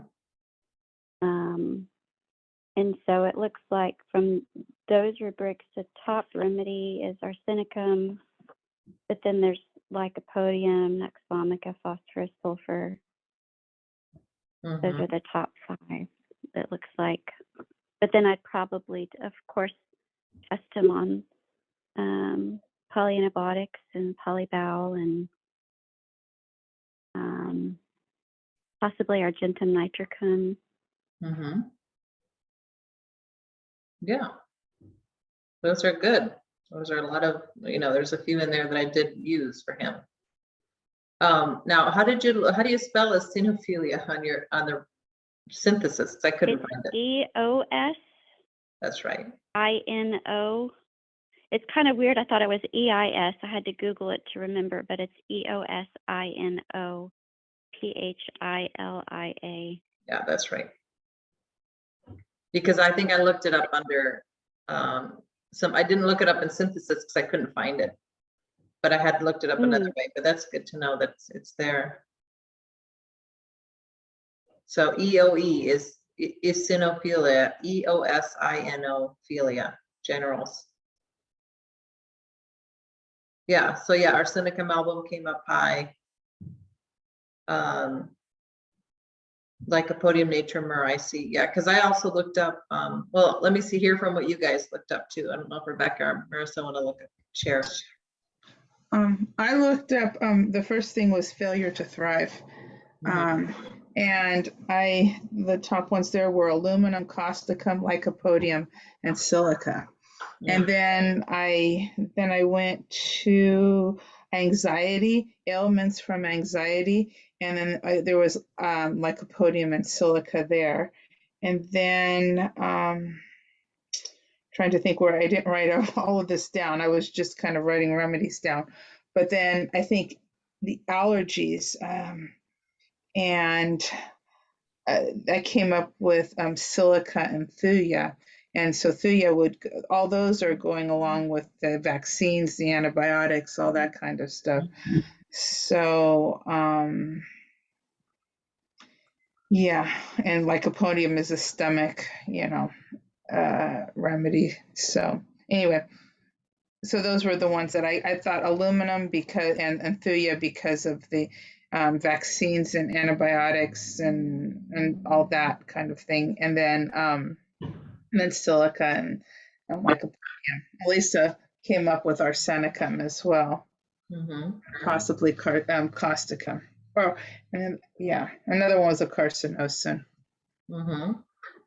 And so it looks like from those rubrics, the top remedy is arsenicum, but then there's lycopodium, nux vomica, phosphorus, sulfur. Those Mm-hmm. are the top 5, it looks like. But then I'd probably, of course, test them on polyantibiotics and polybowel and possibly argentum nitricum. Mm-hmm. Yeah, those are good. Those are a lot of, there's a few in there that I did use for him. Now, how do you spell eosinophilia on the synthesis? 'Cause I couldn't It's find it. EOSINO. That's right. It's kind of weird. I thought it was EIS. I had to Google it to remember, but it's EOSINOPHILIA. Yeah, that's right. Because I think I looked it up under I didn't look it up in synthesis because I couldn't find it. But I had looked it up another way, but that's good to know that it's there. So EOE is eosinophilia, eosinophilia, generals. Yeah, so yeah, arsenicum album came up high. Lycopodium natrum murici. Yeah, because I also looked up, well, let me see here from what you guys looked up too. I don't know if Rebecca or Marissa want to look at share. I looked up, the first thing was failure to thrive. And the top ones there were aluminum, causticum, lycopodium, and silica. And then I went to anxiety, ailments from anxiety, and then there was lycopodium and silica there. And then trying to think where I didn't write all of this down. I was just kind of writing remedies down. But then I think the allergies, and I came up with silica and thuya. And so thuya all those are going along with the vaccines, the antibiotics, all that kind of stuff. So, yeah, and lycopodium is a stomach, remedy. So anyway, so those were the ones that I thought aluminum and thuya because of the vaccines and antibiotics and all that kind of thing. And then silica and lycopodium. Lisa came up with arsenicum as well, possibly causticum. Another one was a carcinosin.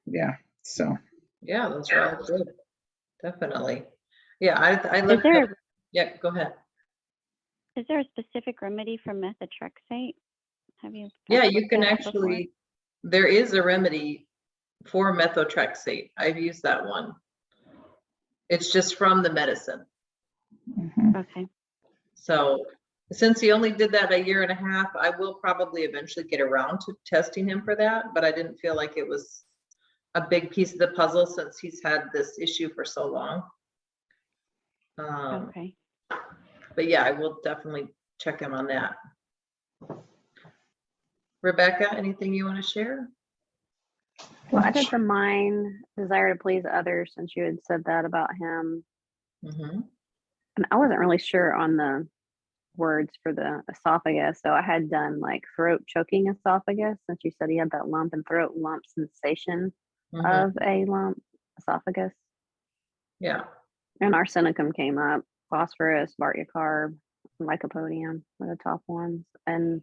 Yeah, so. Yeah, those are all good. Definitely. Yeah, I looked up. Yeah, go ahead. Is there a specific remedy for methotrexate? Have you? Yeah, you can actually, there is a remedy for methotrexate. I've used that one. It's just from the medicine. Okay. So since he only did that a year and a half, I will probably eventually get around to testing him for that, but I didn't feel like it was a big piece of the puzzle since he's had this issue for so long. Okay. But yeah, I will definitely check him on that. Rebecca, anything you want to share? Well, I did the mind, desire to please others, since you had said that about him. And I wasn't really sure on the words for the esophagus, so I had done like throat choking esophagus, since you said he had that lump and throat lump sensation of a lump esophagus. Yeah. And arsenicum came up, phosphorus, bartiocarb, lycopodium were the top ones, and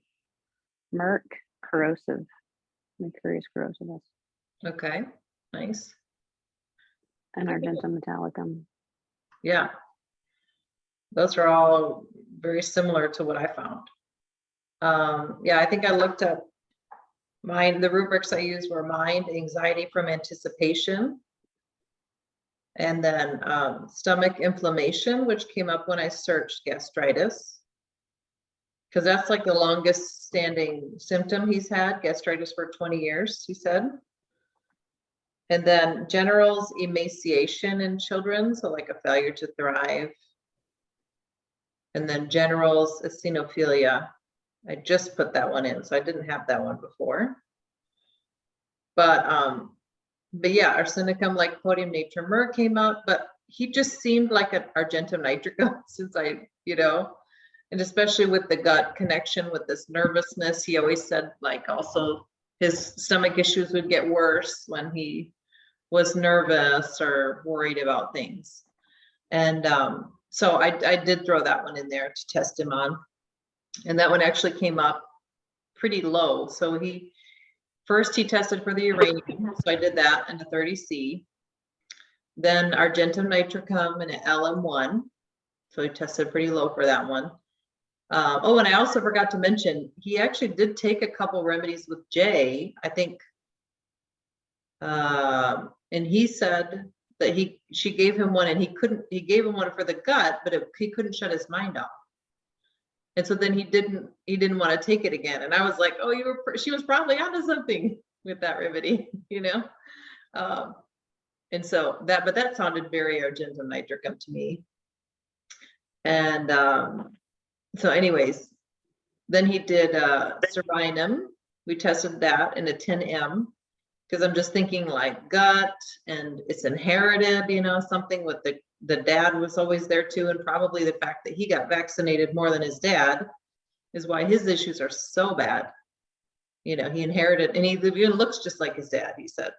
merc, corrosive, mercurius corrosivus. Okay, nice. And argentum metallicum. Yeah. Those are all very similar to what I found. Yeah, I think I looked up the rubrics I used were mind, anxiety from anticipation, And then stomach inflammation, which came up when I searched gastritis. Because that's like the longest standing symptom he's had, gastritis for 20 years, he said. And then general's emaciation in children, so like a failure to thrive. And then general's eosinophilia. I just put that one in, so I didn't have that one before. But yeah, arsenicum lycopodium natrium myrrh came up, but he just seemed like an argentum nitricum since I, and especially with the gut connection with this nervousness, he always said like also his stomach issues would get worse when he was nervous or worried about things. And so I did throw that one in there to test him on. And that one actually came up pretty low. So first he tested for the uranium. So I did that in a 30C. Then argentum nitricum and an LM1. So he tested pretty low for that one. Oh, and I also forgot to mention, he actually did take a couple remedies with Jay, I think. And he said that she gave him one and he gave him one for the gut, but he couldn't shut his mind off. And so then he didn't want to take it again. And I was like, oh, she was probably onto something with that remedy, and so that sounded very argentum nitricum to me. And so anyways, then he did Servinum. We tested that in a 10M because I'm just thinking like gut and it's inherited, something with the dad was always there too. And probably the fact that he got vaccinated more than his dad is why his issues are so bad. He inherited, and he even looks just like his dad, he said.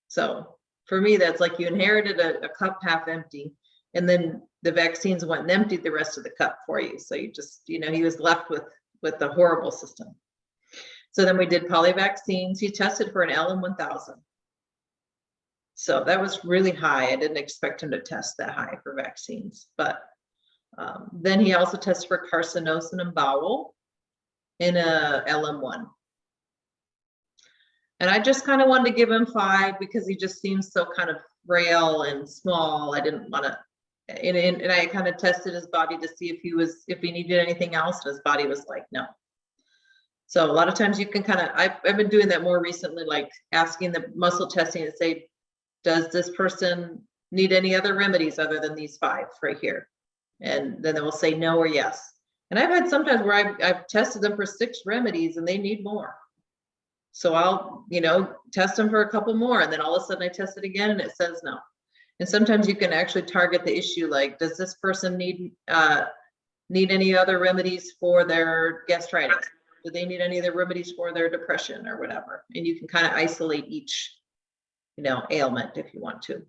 So for me, that's like you inherited a cup half empty, and then the vaccines went and emptied the rest of the cup for you. So you just, he was left with the horrible system. So then we did polyvaccines. He tested for an LM1000. So that was really high. I didn't expect him to test that high for vaccines. But then he also tested for carcinosin and bowel in a LM1. And I just kind of wanted to give him 5 because he just seems so kind of frail and small. I didn't want to, and I kind of tested his body to see if he needed anything else. And his body was like, no. So a lot of times you can kind of, I've been doing that more recently, like asking the muscle testing to say, does this person need any other remedies other than these 5 right here? And then they will say no or yes. And I've had sometimes where I've tested them for 6 remedies and they need more. So I'll, test them for a couple more, and then all of a sudden I test it again and it says no. And sometimes you can actually target the issue, like, does this person need any other remedies for their gastritis? Do they need any other remedies for their depression or whatever? And you can kind of isolate each, ailment if you want to.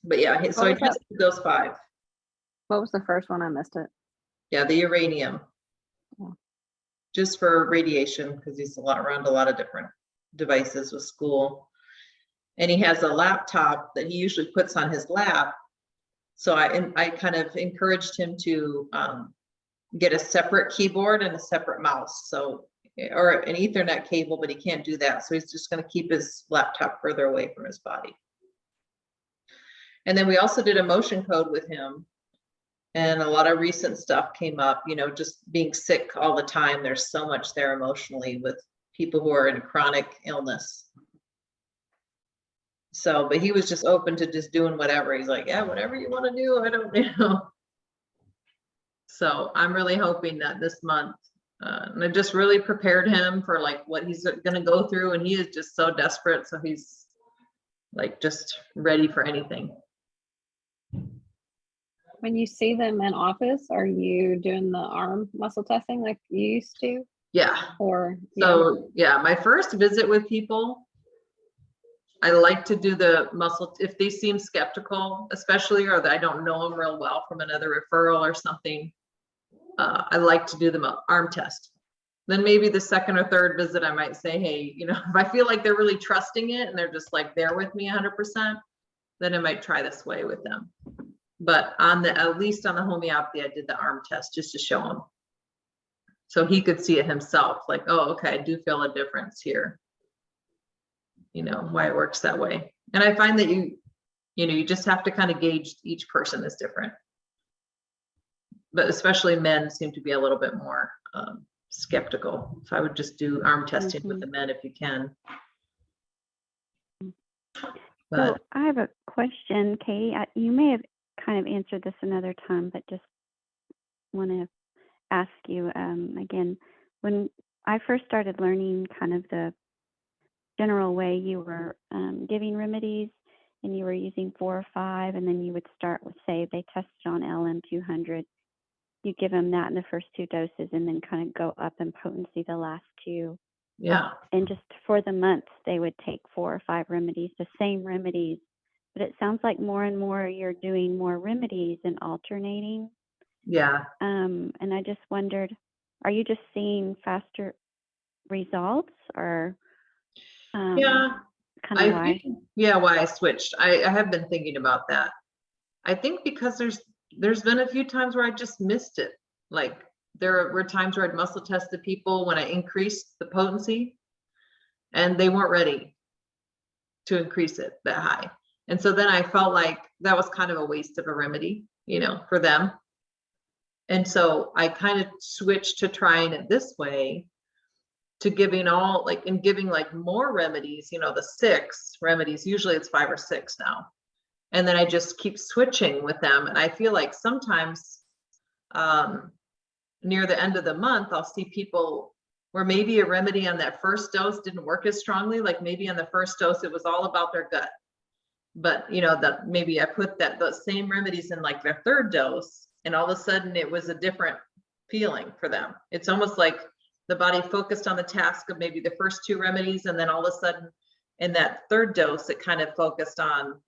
But yeah, so I tested those 5. What was the first one? I missed it. Yeah, the uranium. Yeah. Just for radiation, because he's around a lot of different devices with school. And he has a laptop that he usually puts on his lap. So I kind of encouraged him to get a separate keyboard and a separate mouse. So, or an Ethernet cable, but he can't do that. So he's just going to keep his laptop further away from his body. And then we also did a motion code with him. And a lot of recent stuff came up, just being sick all the time. There's so much there emotionally with people who are in chronic illness. So, but he was just open to just doing whatever. He's like, yeah, whatever you want to do. I don't. So I'm really hoping that this month, and I just really prepared him for like what he's going to go through. And he is just so desperate. So he's like just ready for anything. When you see them in office, are you doing the arm muscle testing like you used to? Yeah. Or so yeah, my first visit with people, I like to do the muscle if they seem skeptical, especially, or that I don't know them real well from another referral or something. I like to do the arm test. Then maybe the second or third visit, I might say, hey, if I feel like they're really trusting it and they're just like there with me 100%, then I might try this way with them. But at least on the homeopathy, I did the arm test just to show him. So he could see it himself, like, oh, okay, I do feel a difference here. Why it works that way. And I find that you You know, you just have to kind of gauge each person is different. But especially men seem to be a little bit more skeptical. So I would just do arm testing with the men if you can. So But I have a question, Katie. You may have kind of answered this another time, but just want to ask you again. When I first started learning kind of the general way you were giving remedies, and you were using 4 or 5, and then you would start with, say, they tested on LM 200. You give them that in the first 2 doses, and then kind of go up in potency the last 2. yeah, And just for the month, they would take 4 or 5 remedies, the same remedies. But it sounds like more and more you're doing more remedies and alternating. yeah. And I just wondered, are you just seeing faster results, or Yeah, kind of why? think, yeah, why I switched. I have been thinking about that. I think because there's been a few times where I just missed it. Like there were times where I'd muscle test the people when I increased the potency and they weren't ready to increase it that high. And so then I felt like that was kind of a waste of a remedy, you know, for them. And so I kind of switched to trying it this way, to giving like more remedies, you know, the 6 remedies, usually it's 5 or 6 now. And then I just keep switching with them. And I feel like sometimes near the end of the month, I'll see people where maybe a remedy on that first dose didn't work as strongly. Like maybe on the first dose, it was all about their gut. But you know, that maybe I put those same remedies in like their 3rd dose, and all of a sudden it was a different feeling for them. It's almost like the body focused on the task of maybe the first 2 remedies, and then all of a sudden in that 3rd dose, it kind of focused on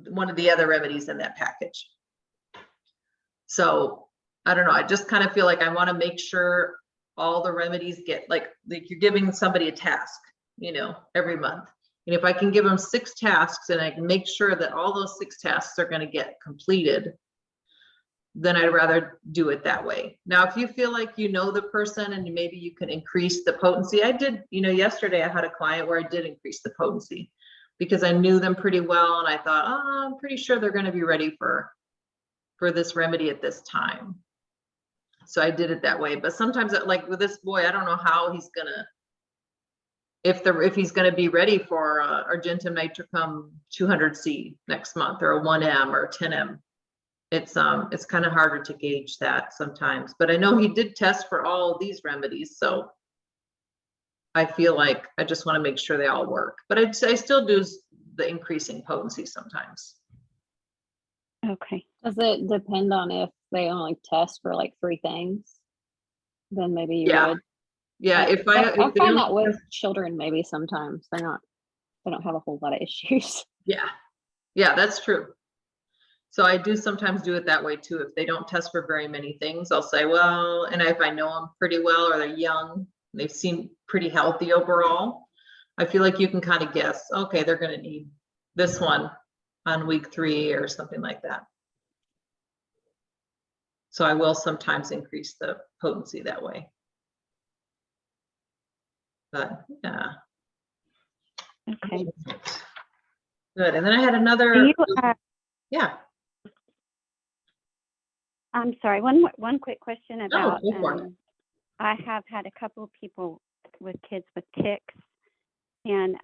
one of the other remedies in that package. So I don't know, I just kind of feel like I want to make sure all the remedies get like you're giving somebody a task, you know, every month. And if I can give them 6 tasks and I can make sure that all those 6 tasks are going to get completed, then I'd rather do it that way. Now, if you feel like you know the person and maybe you can increase the potency, I did, you know, yesterday I had a client where I did increase the potency because I knew them pretty well. And I thought, oh, I'm pretty sure they're going to be ready for this remedy at this time. So I did it that way. But sometimes like with this boy, I don't know how he's going to, if he's going to be ready for Argentum nitricum 200C next month, or a 1M or a 10M. It's kind of harder to gauge that sometimes, but I know he did test for all of these remedies, so I feel like I just want to make sure they all work. But I still do the increasing potency sometimes. Okay. Does it depend on if they only test for like 3 things? Then maybe you would. Yeah, if I they find that don't with test- children, maybe sometimes they don't have a whole lot of issues. yeah, that's true. So I do sometimes do it that way too. If they don't test for very many things, I'll say, well, and if I know them pretty well, or they're young, they seem pretty healthy overall, I feel like you can kind of guess, okay, they're going to need this one on week 3 or something like that. So I will sometimes increase the potency that way. But yeah. Okay. Good. And then I had another, Do you, yeah. I'm sorry, one quick question about, go for it. I have had a couple of people with kids with ticks, and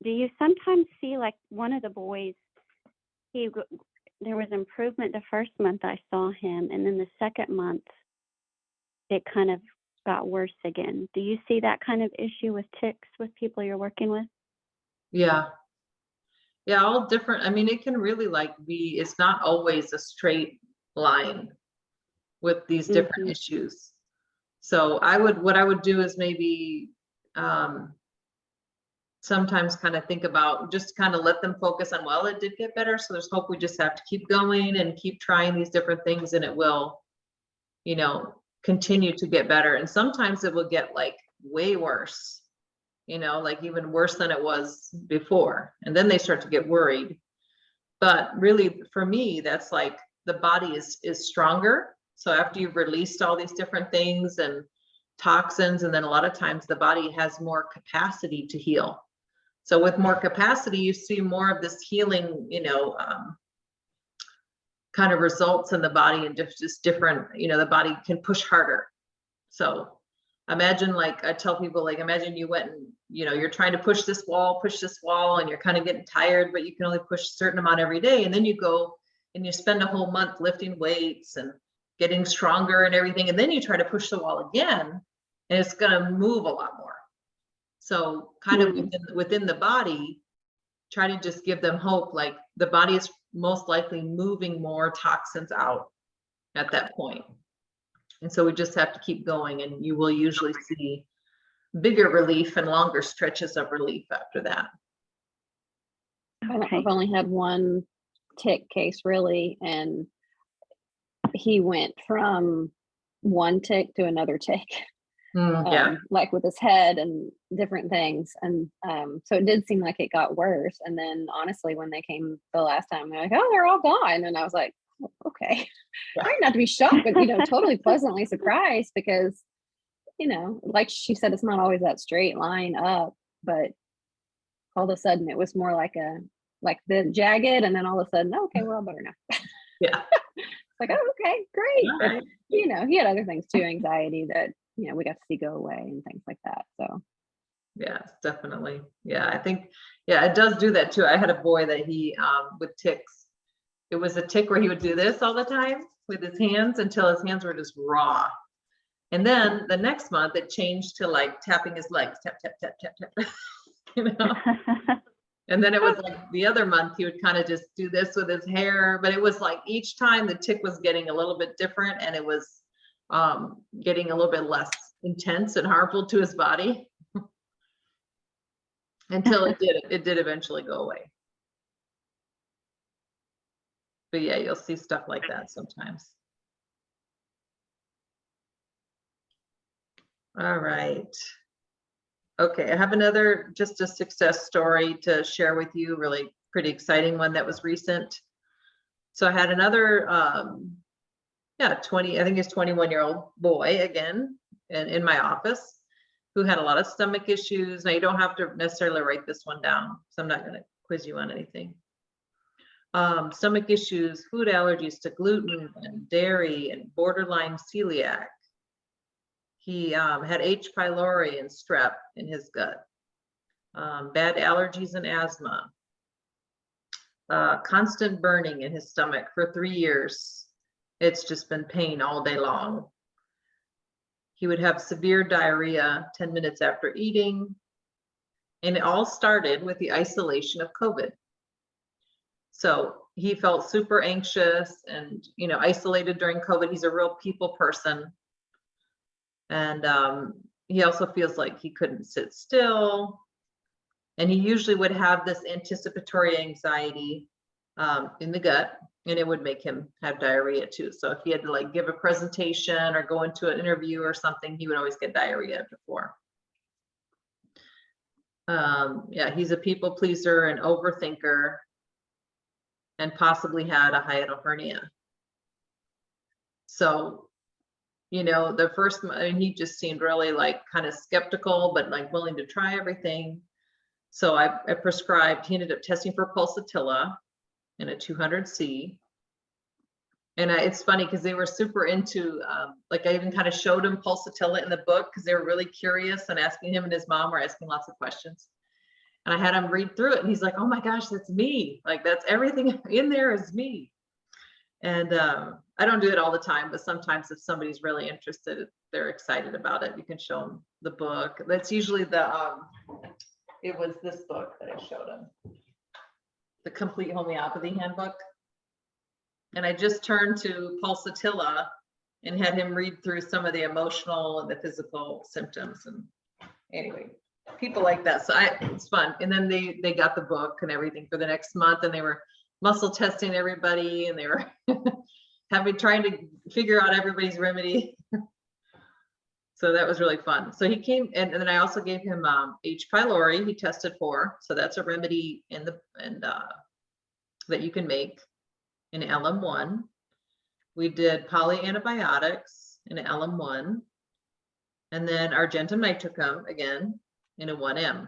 do you sometimes see, like, one of the boys, there was improvement the first month I saw him, and then the second month it kind of got worse again. Do you see that kind of issue with ticks with people you're working with? Yeah. Yeah, all different. I mean, it can really it's not always a straight line with these different issues. So what I would do is maybe sometimes kind of think about, just kind of let them focus on, well, it did get better, so there's hope. We just have to keep going and keep trying these different things, and it will, you know, continue to get better. And sometimes it will get like way worse, you know, like even worse than it was before. And then they start to get worried. But really, for me, that's like the body is stronger. So after you've released all these different things and toxins, and then a lot of times the body has more capacity to heal. So with more capacity, you see more of this healing, kind of results in the body, and just different, the body can push harder. So imagine, like I tell people, like imagine you went and, you're trying to push this wall, and you're kind of getting tired, but you can only push a certain amount every day. And then you go and you spend a whole month lifting weights and getting stronger and everything. And then you try to push the wall again, and it's going to move a lot more. So kind of within the body, try to just give them hope. Like the body is most likely moving more toxins out at that point. And so we just have to keep going, and you will usually see bigger relief and longer stretches of relief after that. Okay. I've only had one tick case really, and he went from one tick to another tick. Yeah. Like with his head and different things. And so it did seem like it got worse. And then honestly, when they came the last time, they're like, oh, they're all gone. And I was like, oh, okay. Yeah. Trying not to be shocked, but totally pleasantly surprised, because like she said, it's not always that straight line up, but all of a sudden it was more like the jagged, and then all of a sudden, okay, we're all better now. Yeah. It's like, oh, okay, great. All But right. he had other things too, anxiety that we got to see go away and things like that. So Yes, definitely. Yeah, I think, it does do that too. I had a boy that he, with ticks, it was a tick where he would do this all the time with his hands until his hands were just raw. And then the next month it changed to like tapping his legs, tap, tap, tap, tap, tap, And then it was like the other month he would kind of just do this with his hair, but it was like each time the tick was getting a little bit different, and it was getting a little bit less intense and harmful to his body until it did eventually go away. But yeah, you'll see stuff like that sometimes. All right. Okay, I have just a success story to share with you, really pretty exciting one that was recent. So I had another, 21-year-old boy again in my office who had a lot of stomach issues. Now you don't have to necessarily write this one down, so I'm not going to quiz you on anything. Stomach issues, food allergies to gluten and dairy, and borderline celiac. He had H. pylori and strep in his gut, bad allergies and asthma, constant burning in his stomach for 3 years. It's just been pain all day long. He would have severe diarrhea 10 minutes after eating. And it all started with the isolation of COVID. So he felt super anxious and, isolated during COVID. He's a real people person. And he also feels like he couldn't sit still. And he usually would have this anticipatory anxiety in the gut, and it would make him have diarrhea too. So if he had to like give a presentation or go into an interview or something, he would always get diarrhea before. He's a people pleaser and overthinker, and possibly had a hiatal hernia. So, the first, he just seemed really like kind of skeptical, but like willing to try everything. So I prescribed, he ended up testing for pulsatilla in a 200C. And it's funny because they were super into, like I even kind of showed him pulsatilla in the book because they were really curious, and asking him and his mom were asking lots of questions. And I had him read through it, and he's like, oh my gosh, that's me. Like that's everything in there is me. And I don't do it all the time, but sometimes if somebody's really interested, they're excited about it, you can show them the book. That's usually it was this book that I showed him, the Complete Homeopathy Handbook. And I just turned to pulsatilla and had him read through some of the emotional and the physical symptoms. And anyway, people like that. So it's fun. And then they got the book and everything for the next month, and they were muscle testing everybody, and they were trying to figure out everybody's remedy. So that was really fun. So he came, and then I also gave him H. pylori he tested for. So that's a remedy that you can make in LM1. We did polyantibiotics in LM1, and then argentum nitricum again in a 1M.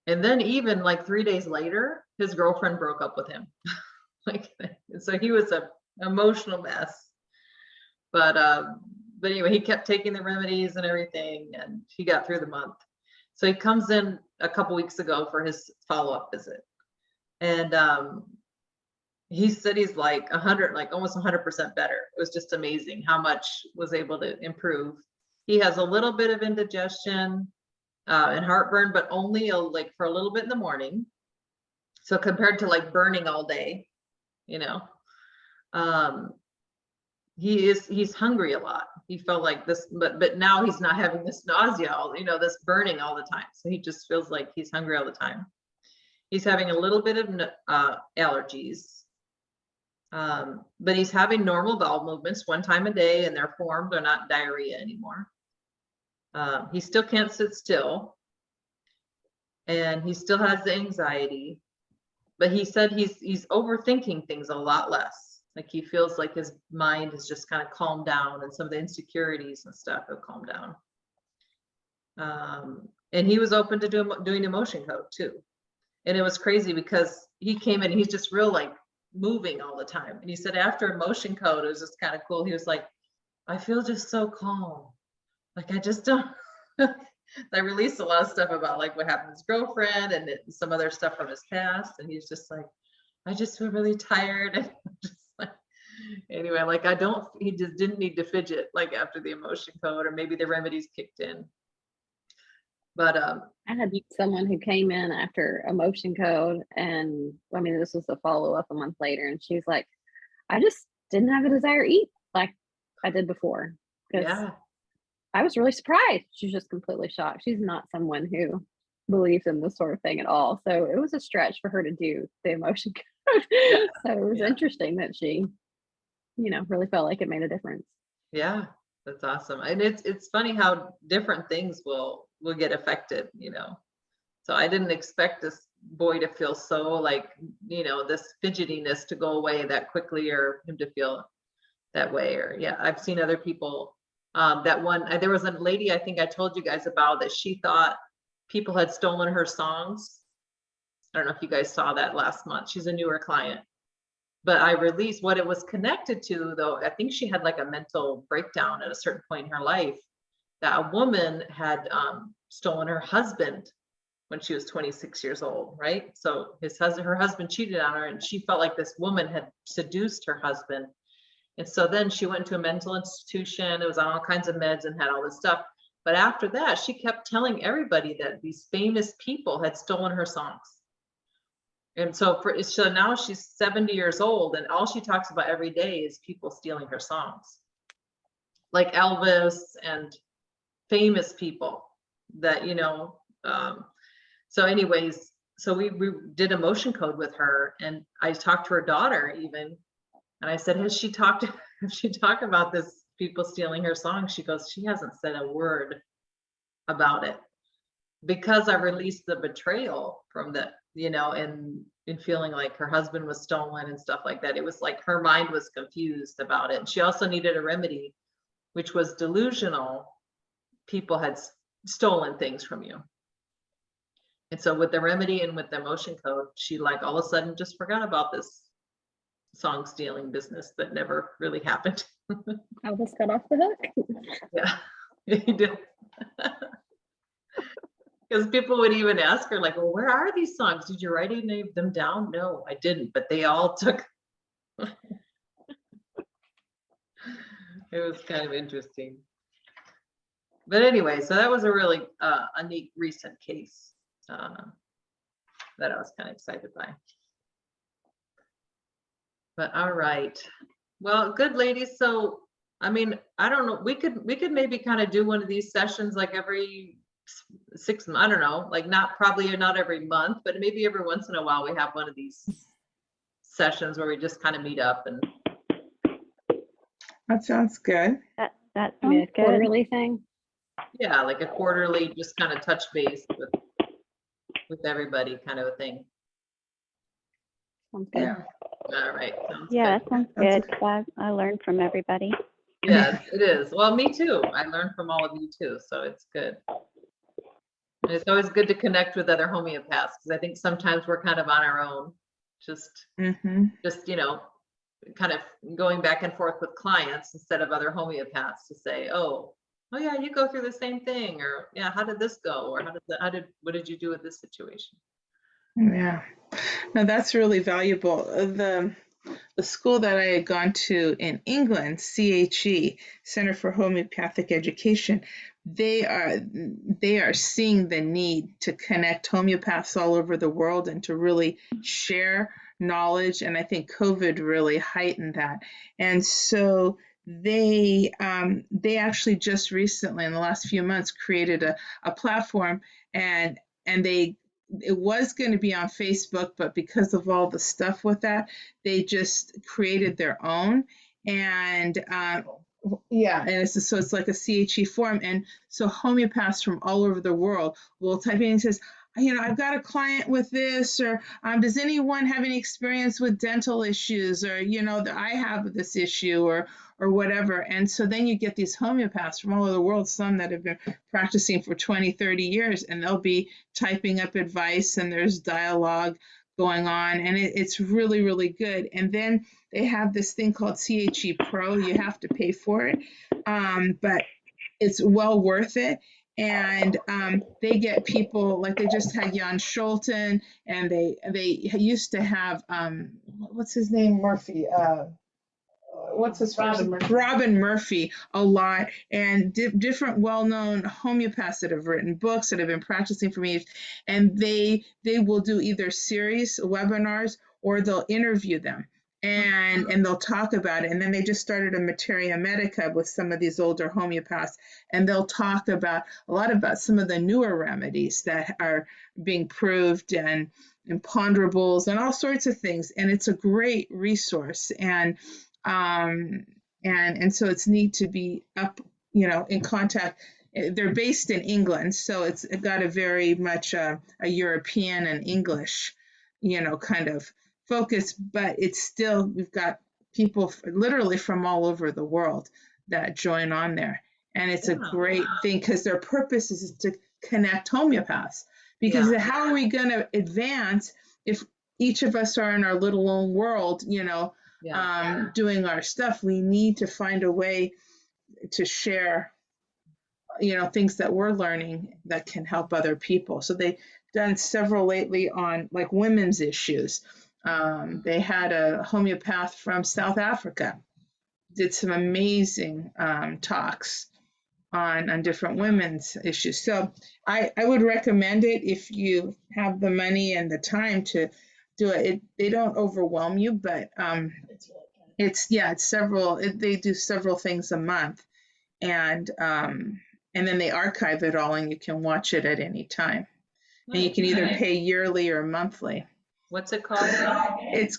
And then even like 3 days later, his girlfriend broke up with him. Like, so he was a emotional mess. But anyway, he kept taking the remedies and everything, and he got through the month. So he comes in a couple weeks ago for his follow-up visit. And he said he's like 100, like almost 100% better. It was just amazing how much was able to improve. He has a little bit of indigestion and heartburn, but only like for a little bit in the morning. So compared to like burning all day, you know, he's hungry a lot. He felt like this, but now he's not having this nausea, you know, this burning all the time. So he just feels like he's hungry all the time. He's having a little bit of allergies. But he's having normal bowel movements 1 time a day, and they're formed, they're not diarrhea anymore. He still can't sit still, and he still has the anxiety, but he said he's overthinking things a lot less. Like he feels like his mind has just kind of calmed down, and some of the insecurities and stuff have calmed down. And he was open to doing emotion code too. And it was crazy because he came in, he's just real like moving all the time. And he said after emotion code, it was just kind of cool. He was like, I feel just so calm. Like I just don't. I released a lot of stuff about like what happened to his girlfriend and some other stuff from his past. And he's just like, I just feel really tired. And just like, anyway, like he just didn't need to fidget like after the emotion code, or maybe the remedies kicked in. But I had someone who came in after emotion code, and I mean, this was a follow-up a month later, and she's like, I just didn't have a desire to eat like I did before. yeah, I was really surprised. She's just completely shocked. She's not someone who believes in this sort of thing at all. So it was a stretch for her to do the emotion code. Yeah. So it was Yeah. interesting that she, really felt like it made a difference. Yeah, that's awesome. And it's funny how different things will get affected, So I didn't expect this boy to feel so like, this fidgetiness to go away that quickly, or him to feel that way. Or yeah, I've seen other people. There was a lady I think I told you guys about that she thought people had stolen her songs. I don't know if you guys saw that last month. She's a newer client. But I released what it was connected to, though. I think she had like a mental breakdown at a certain point in her life, that a woman had stolen her husband when she was 26 years old, right? So her husband cheated on her, and she felt like this woman had seduced her husband. And so then she went to a mental institution. It was on all kinds of meds and had all this stuff. But after that, she kept telling everybody that these famous people had stolen her songs. And so now she's 70 years old, and all she talks about every day is people stealing her songs, like Elvis and famous people that, so anyways, so we did emotion code with her, and I talked to her daughter even, and I said, has she talked about this people stealing her songs? She goes, she hasn't said a word about it, because I released the betrayal from the, in feeling like her husband was stolen and stuff like that. It was like her mind was confused about it. And she also needed a remedy, which was delusional. People had stolen things from you. And so with the remedy and with the emotion code, she like all of a sudden just forgot about this song stealing business that never really happened. I was cut off the hook. Yeah, you did. Because people would even ask her, like, well, where are these songs? Did you write any of them down? No, I didn't, but they all took. It was kind of interesting. But anyway, so that was a really a neat recent case that I was kind of excited by. But all right. Well, good ladies. So, I mean, I don't know, we could maybe kind of do one of these sessions like every 6 months. I don't know, like probably not every month, but maybe every once in a while we have one of these sessions where we just kind of meet up. And That sounds good. That I sounds mean, a good. quarterly thing. yeah, like a quarterly, just kind of touch base with everybody kind of a thing. Sounds good. Yeah. All right. Sounds Yeah, good. that sounds That's good. 'Cause I learned from everybody. Yes, it is. Well, me too. I learned from all of you too, so it's good. And it's always good to connect with other homeopaths because I think sometimes we're kind of on our own, just, Mm-hmm. you know, kind of going back and forth with clients instead of other homeopaths to say, oh yeah, you go through the same thing, or yeah, how did this go, or what did you do with this situation? Yeah. No, that's really valuable. The school that I had gone to in England, CHE, Center for Homeopathic Education, they are seeing the need to connect homeopaths all over the world and to really share knowledge. And I think COVID really heightened that. And so they actually just recently, in the last few months, created a platform, and they it was going to be on Facebook, but because of all the stuff with that, they just created their own. And yeah, and it's like a CHE forum, and so homeopaths from all over the world will type in and says, I've got a client with this, or does anyone have any experience with dental issues, or I have this issue, or whatever. And so then you get these homeopaths from all over the world, some that have been practicing for 20, 30 years, and they'll be typing up advice, and there's dialogue going on, and it's really, really good. And then they have this thing called CHE Pro. You have to pay for it, but it's well worth it. And they get people, like they just had Jan Scholten, and they used to have what's his name, Murphy, what's his Robin first Murphy. Robin Murphy, a lot, and different well-known homeopaths that have written books, that have been practicing for years, and they will do either series webinars, or they'll interview them, and they'll talk about it. And then they just started a Materia Medica with some of these older homeopaths, and they'll talk about a lot about some of the newer remedies that are being proved, and imponderables and all sorts of things. And it's a great resource. And so it's neat to be up, in contact. They're based in England, so it's got a very much a European and English, kind of focus, but it's still, we've got people literally from all over the world that join on there. And it's a great thing because their purpose is to connect homeopaths. Because how are we going to advance if each of us are in our little own world, doing our stuff? We need to find a way to share, things that we're learning that can help other people. So they've done several lately on like women's issues. They had a homeopath from South Africa, did some amazing talks on different women's issues. So I would recommend it if you have the money and the time to do it. They don't overwhelm you, but It's really good. they do several things a month, and then they archive it all, and you can watch it at any time. And you can either pay yearly or monthly. What's it called? It's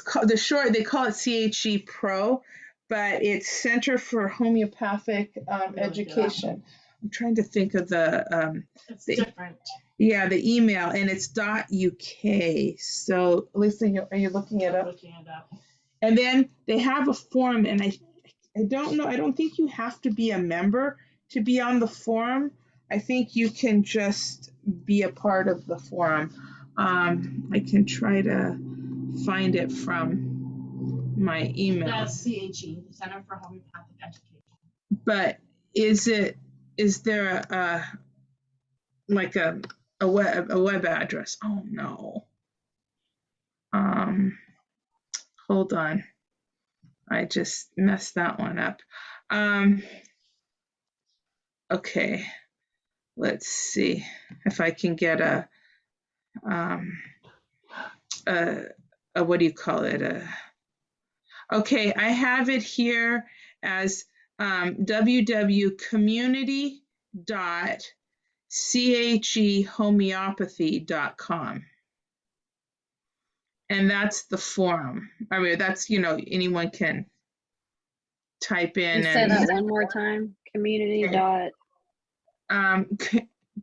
called they call it CHE Pro, but it's Center for Homeopathic Education. I'm trying to think of It's different. the email, and it's .uk. So Lisa, are you looking it up? Looking it up. And then they have a forum, and I don't know, I don't think you have to be a member to be on the forum. I think you can just be a part of the forum. I can try to find it from my email. That's CHE, the Center for Homeopathic Education. But is there a web address? Oh no. Hold on. I just messed that one up. Okay. Let's see if I can get a what do you call it? Okay, I have it here as www.chehomeopathy.com. And that's the forum. I mean, that's, anyone can type in. Say that one more time. Community dot.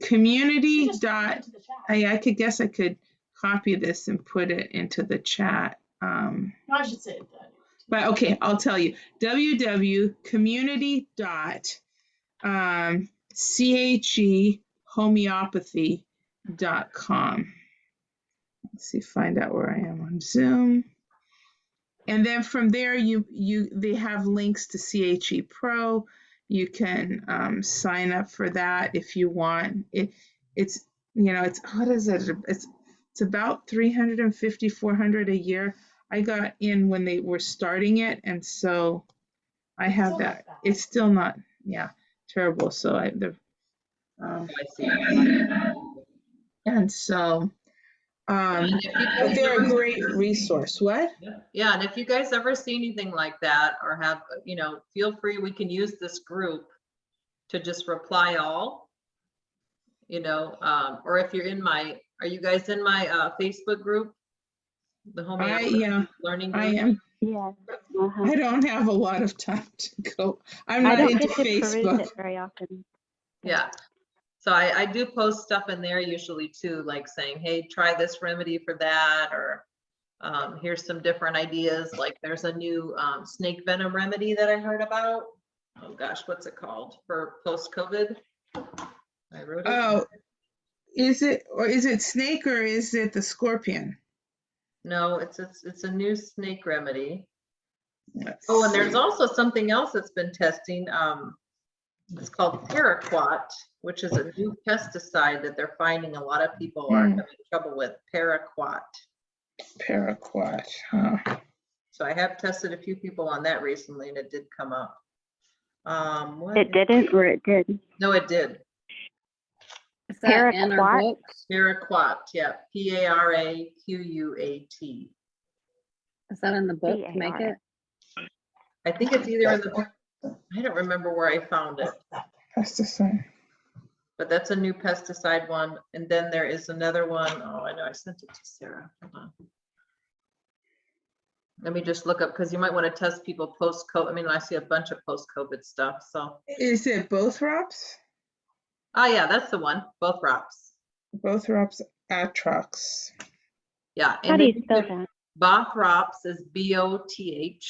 Community Just dot. into the chat. I guess I could copy this and put it into the chat. No, I should say that. But okay, I'll tell you. www.community.chehomeopathy.com. homeopathy.com. Let's see, find out where I am on Zoom. And then from there, they have links to CHE Pro. You can sign up for that if you want. It's what is it? It's about $350, $400 a year. I got in when they were starting it, and so I have that. It's still not, terrible. So I see. and so And if you but guys they're a ever- great resource. What? Yeah, and if you guys ever see anything like that or have, feel free, we can use this group to just reply all, or if you're are you guys in my Facebook group? The Homeopathy Learning I Group? am. Yes. Uh-huh. I don't have a lot of time to go. I'm I not don't into get to peruse Facebook. it very often. Yeah. So I do post stuff in there usually too, like saying, hey, try this remedy for that, or here's some different ideas. Like there's a new snake venom remedy that I heard about. Oh gosh, what's it called for post-COVID? I wrote it. Oh, is it snake or is it the scorpion? No, it's a new snake remedy. Let's Oh, and there's see. also something else that's been testing. It's called paraquat, which is a new pesticide that they're finding a lot of people are having trouble with. Paraquat. Paraquat. Huh. So I have tested a few people on that recently, and it did come up. It didn't, or it did? No, it did. Is that in our Paraquat? books? Paraquat, yeah, Paraquat. Is that in the book to make it? I think it's either in the. I don't remember where I found it, Pesticide. but that's a new pesticide one. And then there is another one. Oh, I know, I sent it to Sarah. Hold on. Let me just look up, because you might want to test people post-COVID. I mean, I see a bunch of post-COVID stuff, so. Is it both ROPS? Oh yeah, that's the one, both ROPS. Both ROPS Atrox. Yeah. How and do then you spell can- that? Bothrops is BOTHROPS.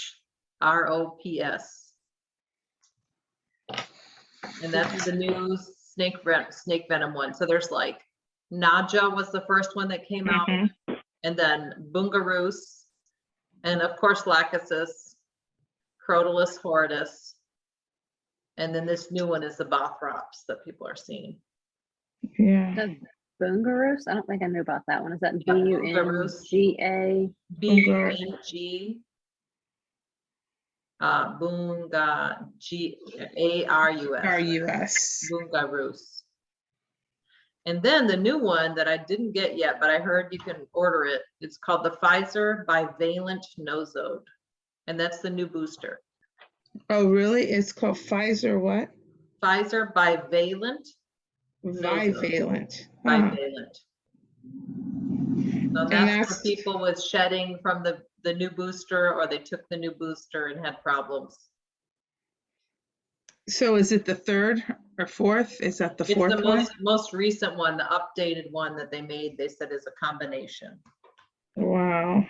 And that's the new snake venom one. So there's like Naja was the first one that came out, and then Bungaroos, and of course Lachesis, Crotalus horridus, and then this new one is the Bothrops that people are seeing. Yeah. The Bungaroos? I don't think I knew about that one. Is that Yeah, BUNGA? BUNG. Bunga GARUS. RUS. Bungaroos. And then the new one that I didn't get yet, but I heard you can order it. It's called the Pfizer Bivalent Nosode. And that's the new booster. Oh, really? It's called Pfizer what? Pfizer Bivalent. Bivalent. Bivalent. So And that's for people with shedding from the new booster, or they took the new booster and had problems. So is it the third or fourth? Is that the fourth It's the one? most recent one, the updated one that they made, they said is a combination. Wow.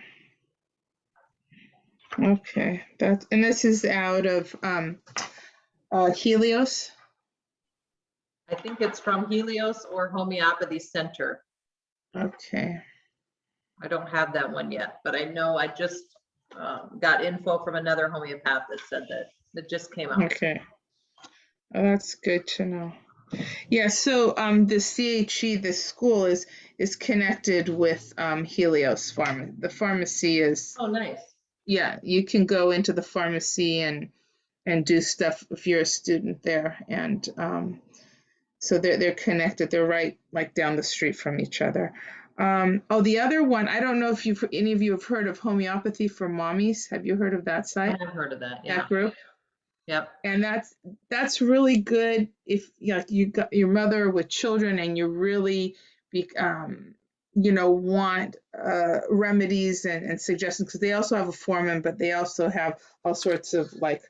Okay. And this is out of Helios. I think it's from Helios or Homeopathy Center. Okay. I don't have that one yet, but I know I just got info from another homeopath that said that it just came out. Okay. Oh, that's good to know. Yeah, so the CHE, the school is connected with Helios Pharma. The pharmacy is, Oh, nice. yeah, you can go into the pharmacy and do stuff if you're a student there. And so they're connected. They're right like down the street from each other. Oh, the other one, I don't know if any of you have heard of Homeopathy for Mommies. Have you heard of that I site? have heard of that, yeah. That group? Yep. And that's really good if you got your mother with children and you really want remedies and suggestions, because they also have a forum, but they also have all sorts of like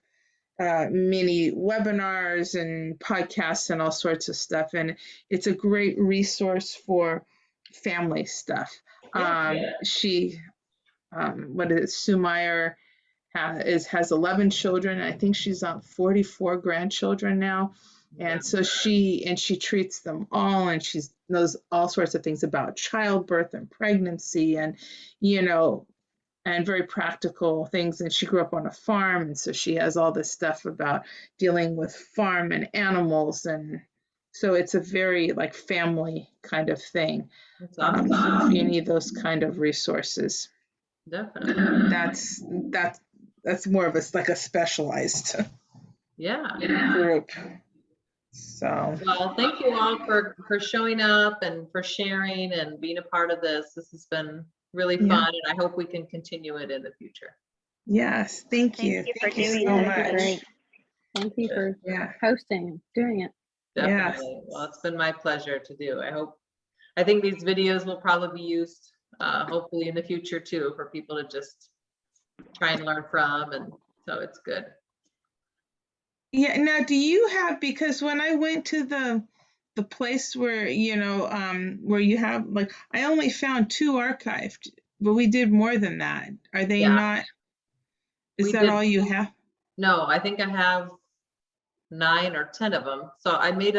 mini webinars and podcasts and all sorts of stuff, and it's a great resource for family stuff. She what is it, Sue Meyer has 11 children. I think she's on 44 grandchildren now. Yeah. And so she treats them all, and she knows all sorts of things about childbirth and pregnancy, and and very practical things. And she grew up on a farm, and so she has all this stuff about dealing with farm and animals, and so it's a very like family kind of thing. That's awesome. If you need those kind of resources, Definitely. that's more of a like a specialized Yeah. group. So Well, thank you all for showing up and for sharing and being a part of this. This has been really fun, Yeah. and I hope we can continue it in the future. yes, thank Thank you. you for Thank you doing so this. much. Great. Thank you for Yeah. hosting and doing it. Yes. Definitely. Well, it's been my pleasure to do. I think these videos will probably be used, hopefully in the future too, for people to just try and learn from, and so it's good. Yeah. Now, do you have, because when I went to the place where where you have, like, I only found 2 archived, but we did more than that. Are they Yeah. not? Is We that did. all you have? No, I think I have 9 or 10 of them. So I made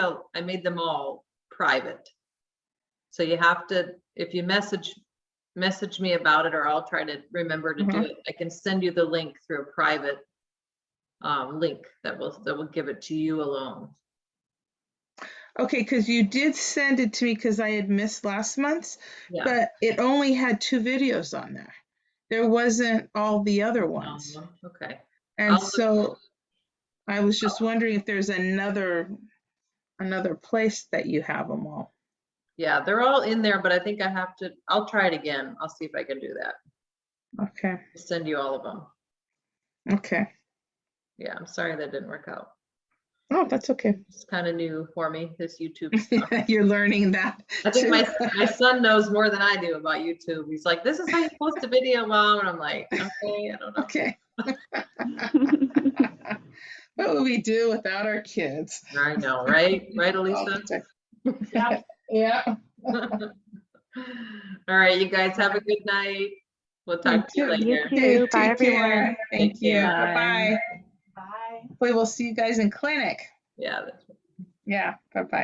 them all private. So you have to, if you message me about it, or I'll try to remember to do Uh-huh. it. I can send you the link through a private link that will give it to you alone. Okay, because you did send it to me because I had missed last month's, Yeah. but it only had 2 videos on there. There wasn't all the other ones. Okay. And I'll so I was just wondering if there's another place that you have them all. Yeah, they're all in there, but I think I'll try it again. I'll see if I can do that. Okay. Send you all of them. Okay. Yeah, I'm sorry that didn't work out. Oh, that's okay. It's kind of new for me, this YouTube stuff. You're learning that. I think too. my son knows more than I do about YouTube. He's like, this is how you post a video, Mom. And I'm like, okay, I don't know. Okay. What would we do without our kids? I know, right? Right, All Elisa? the time. Yeah. All right, you guys have a good night. We'll talk to you You You later. too. Okay, Bye, take everyone. care. Thank Take you. care. Bye-bye. Bye. Hopefully we'll see you guys in clinic. Yeah, that's Yeah, bye-bye.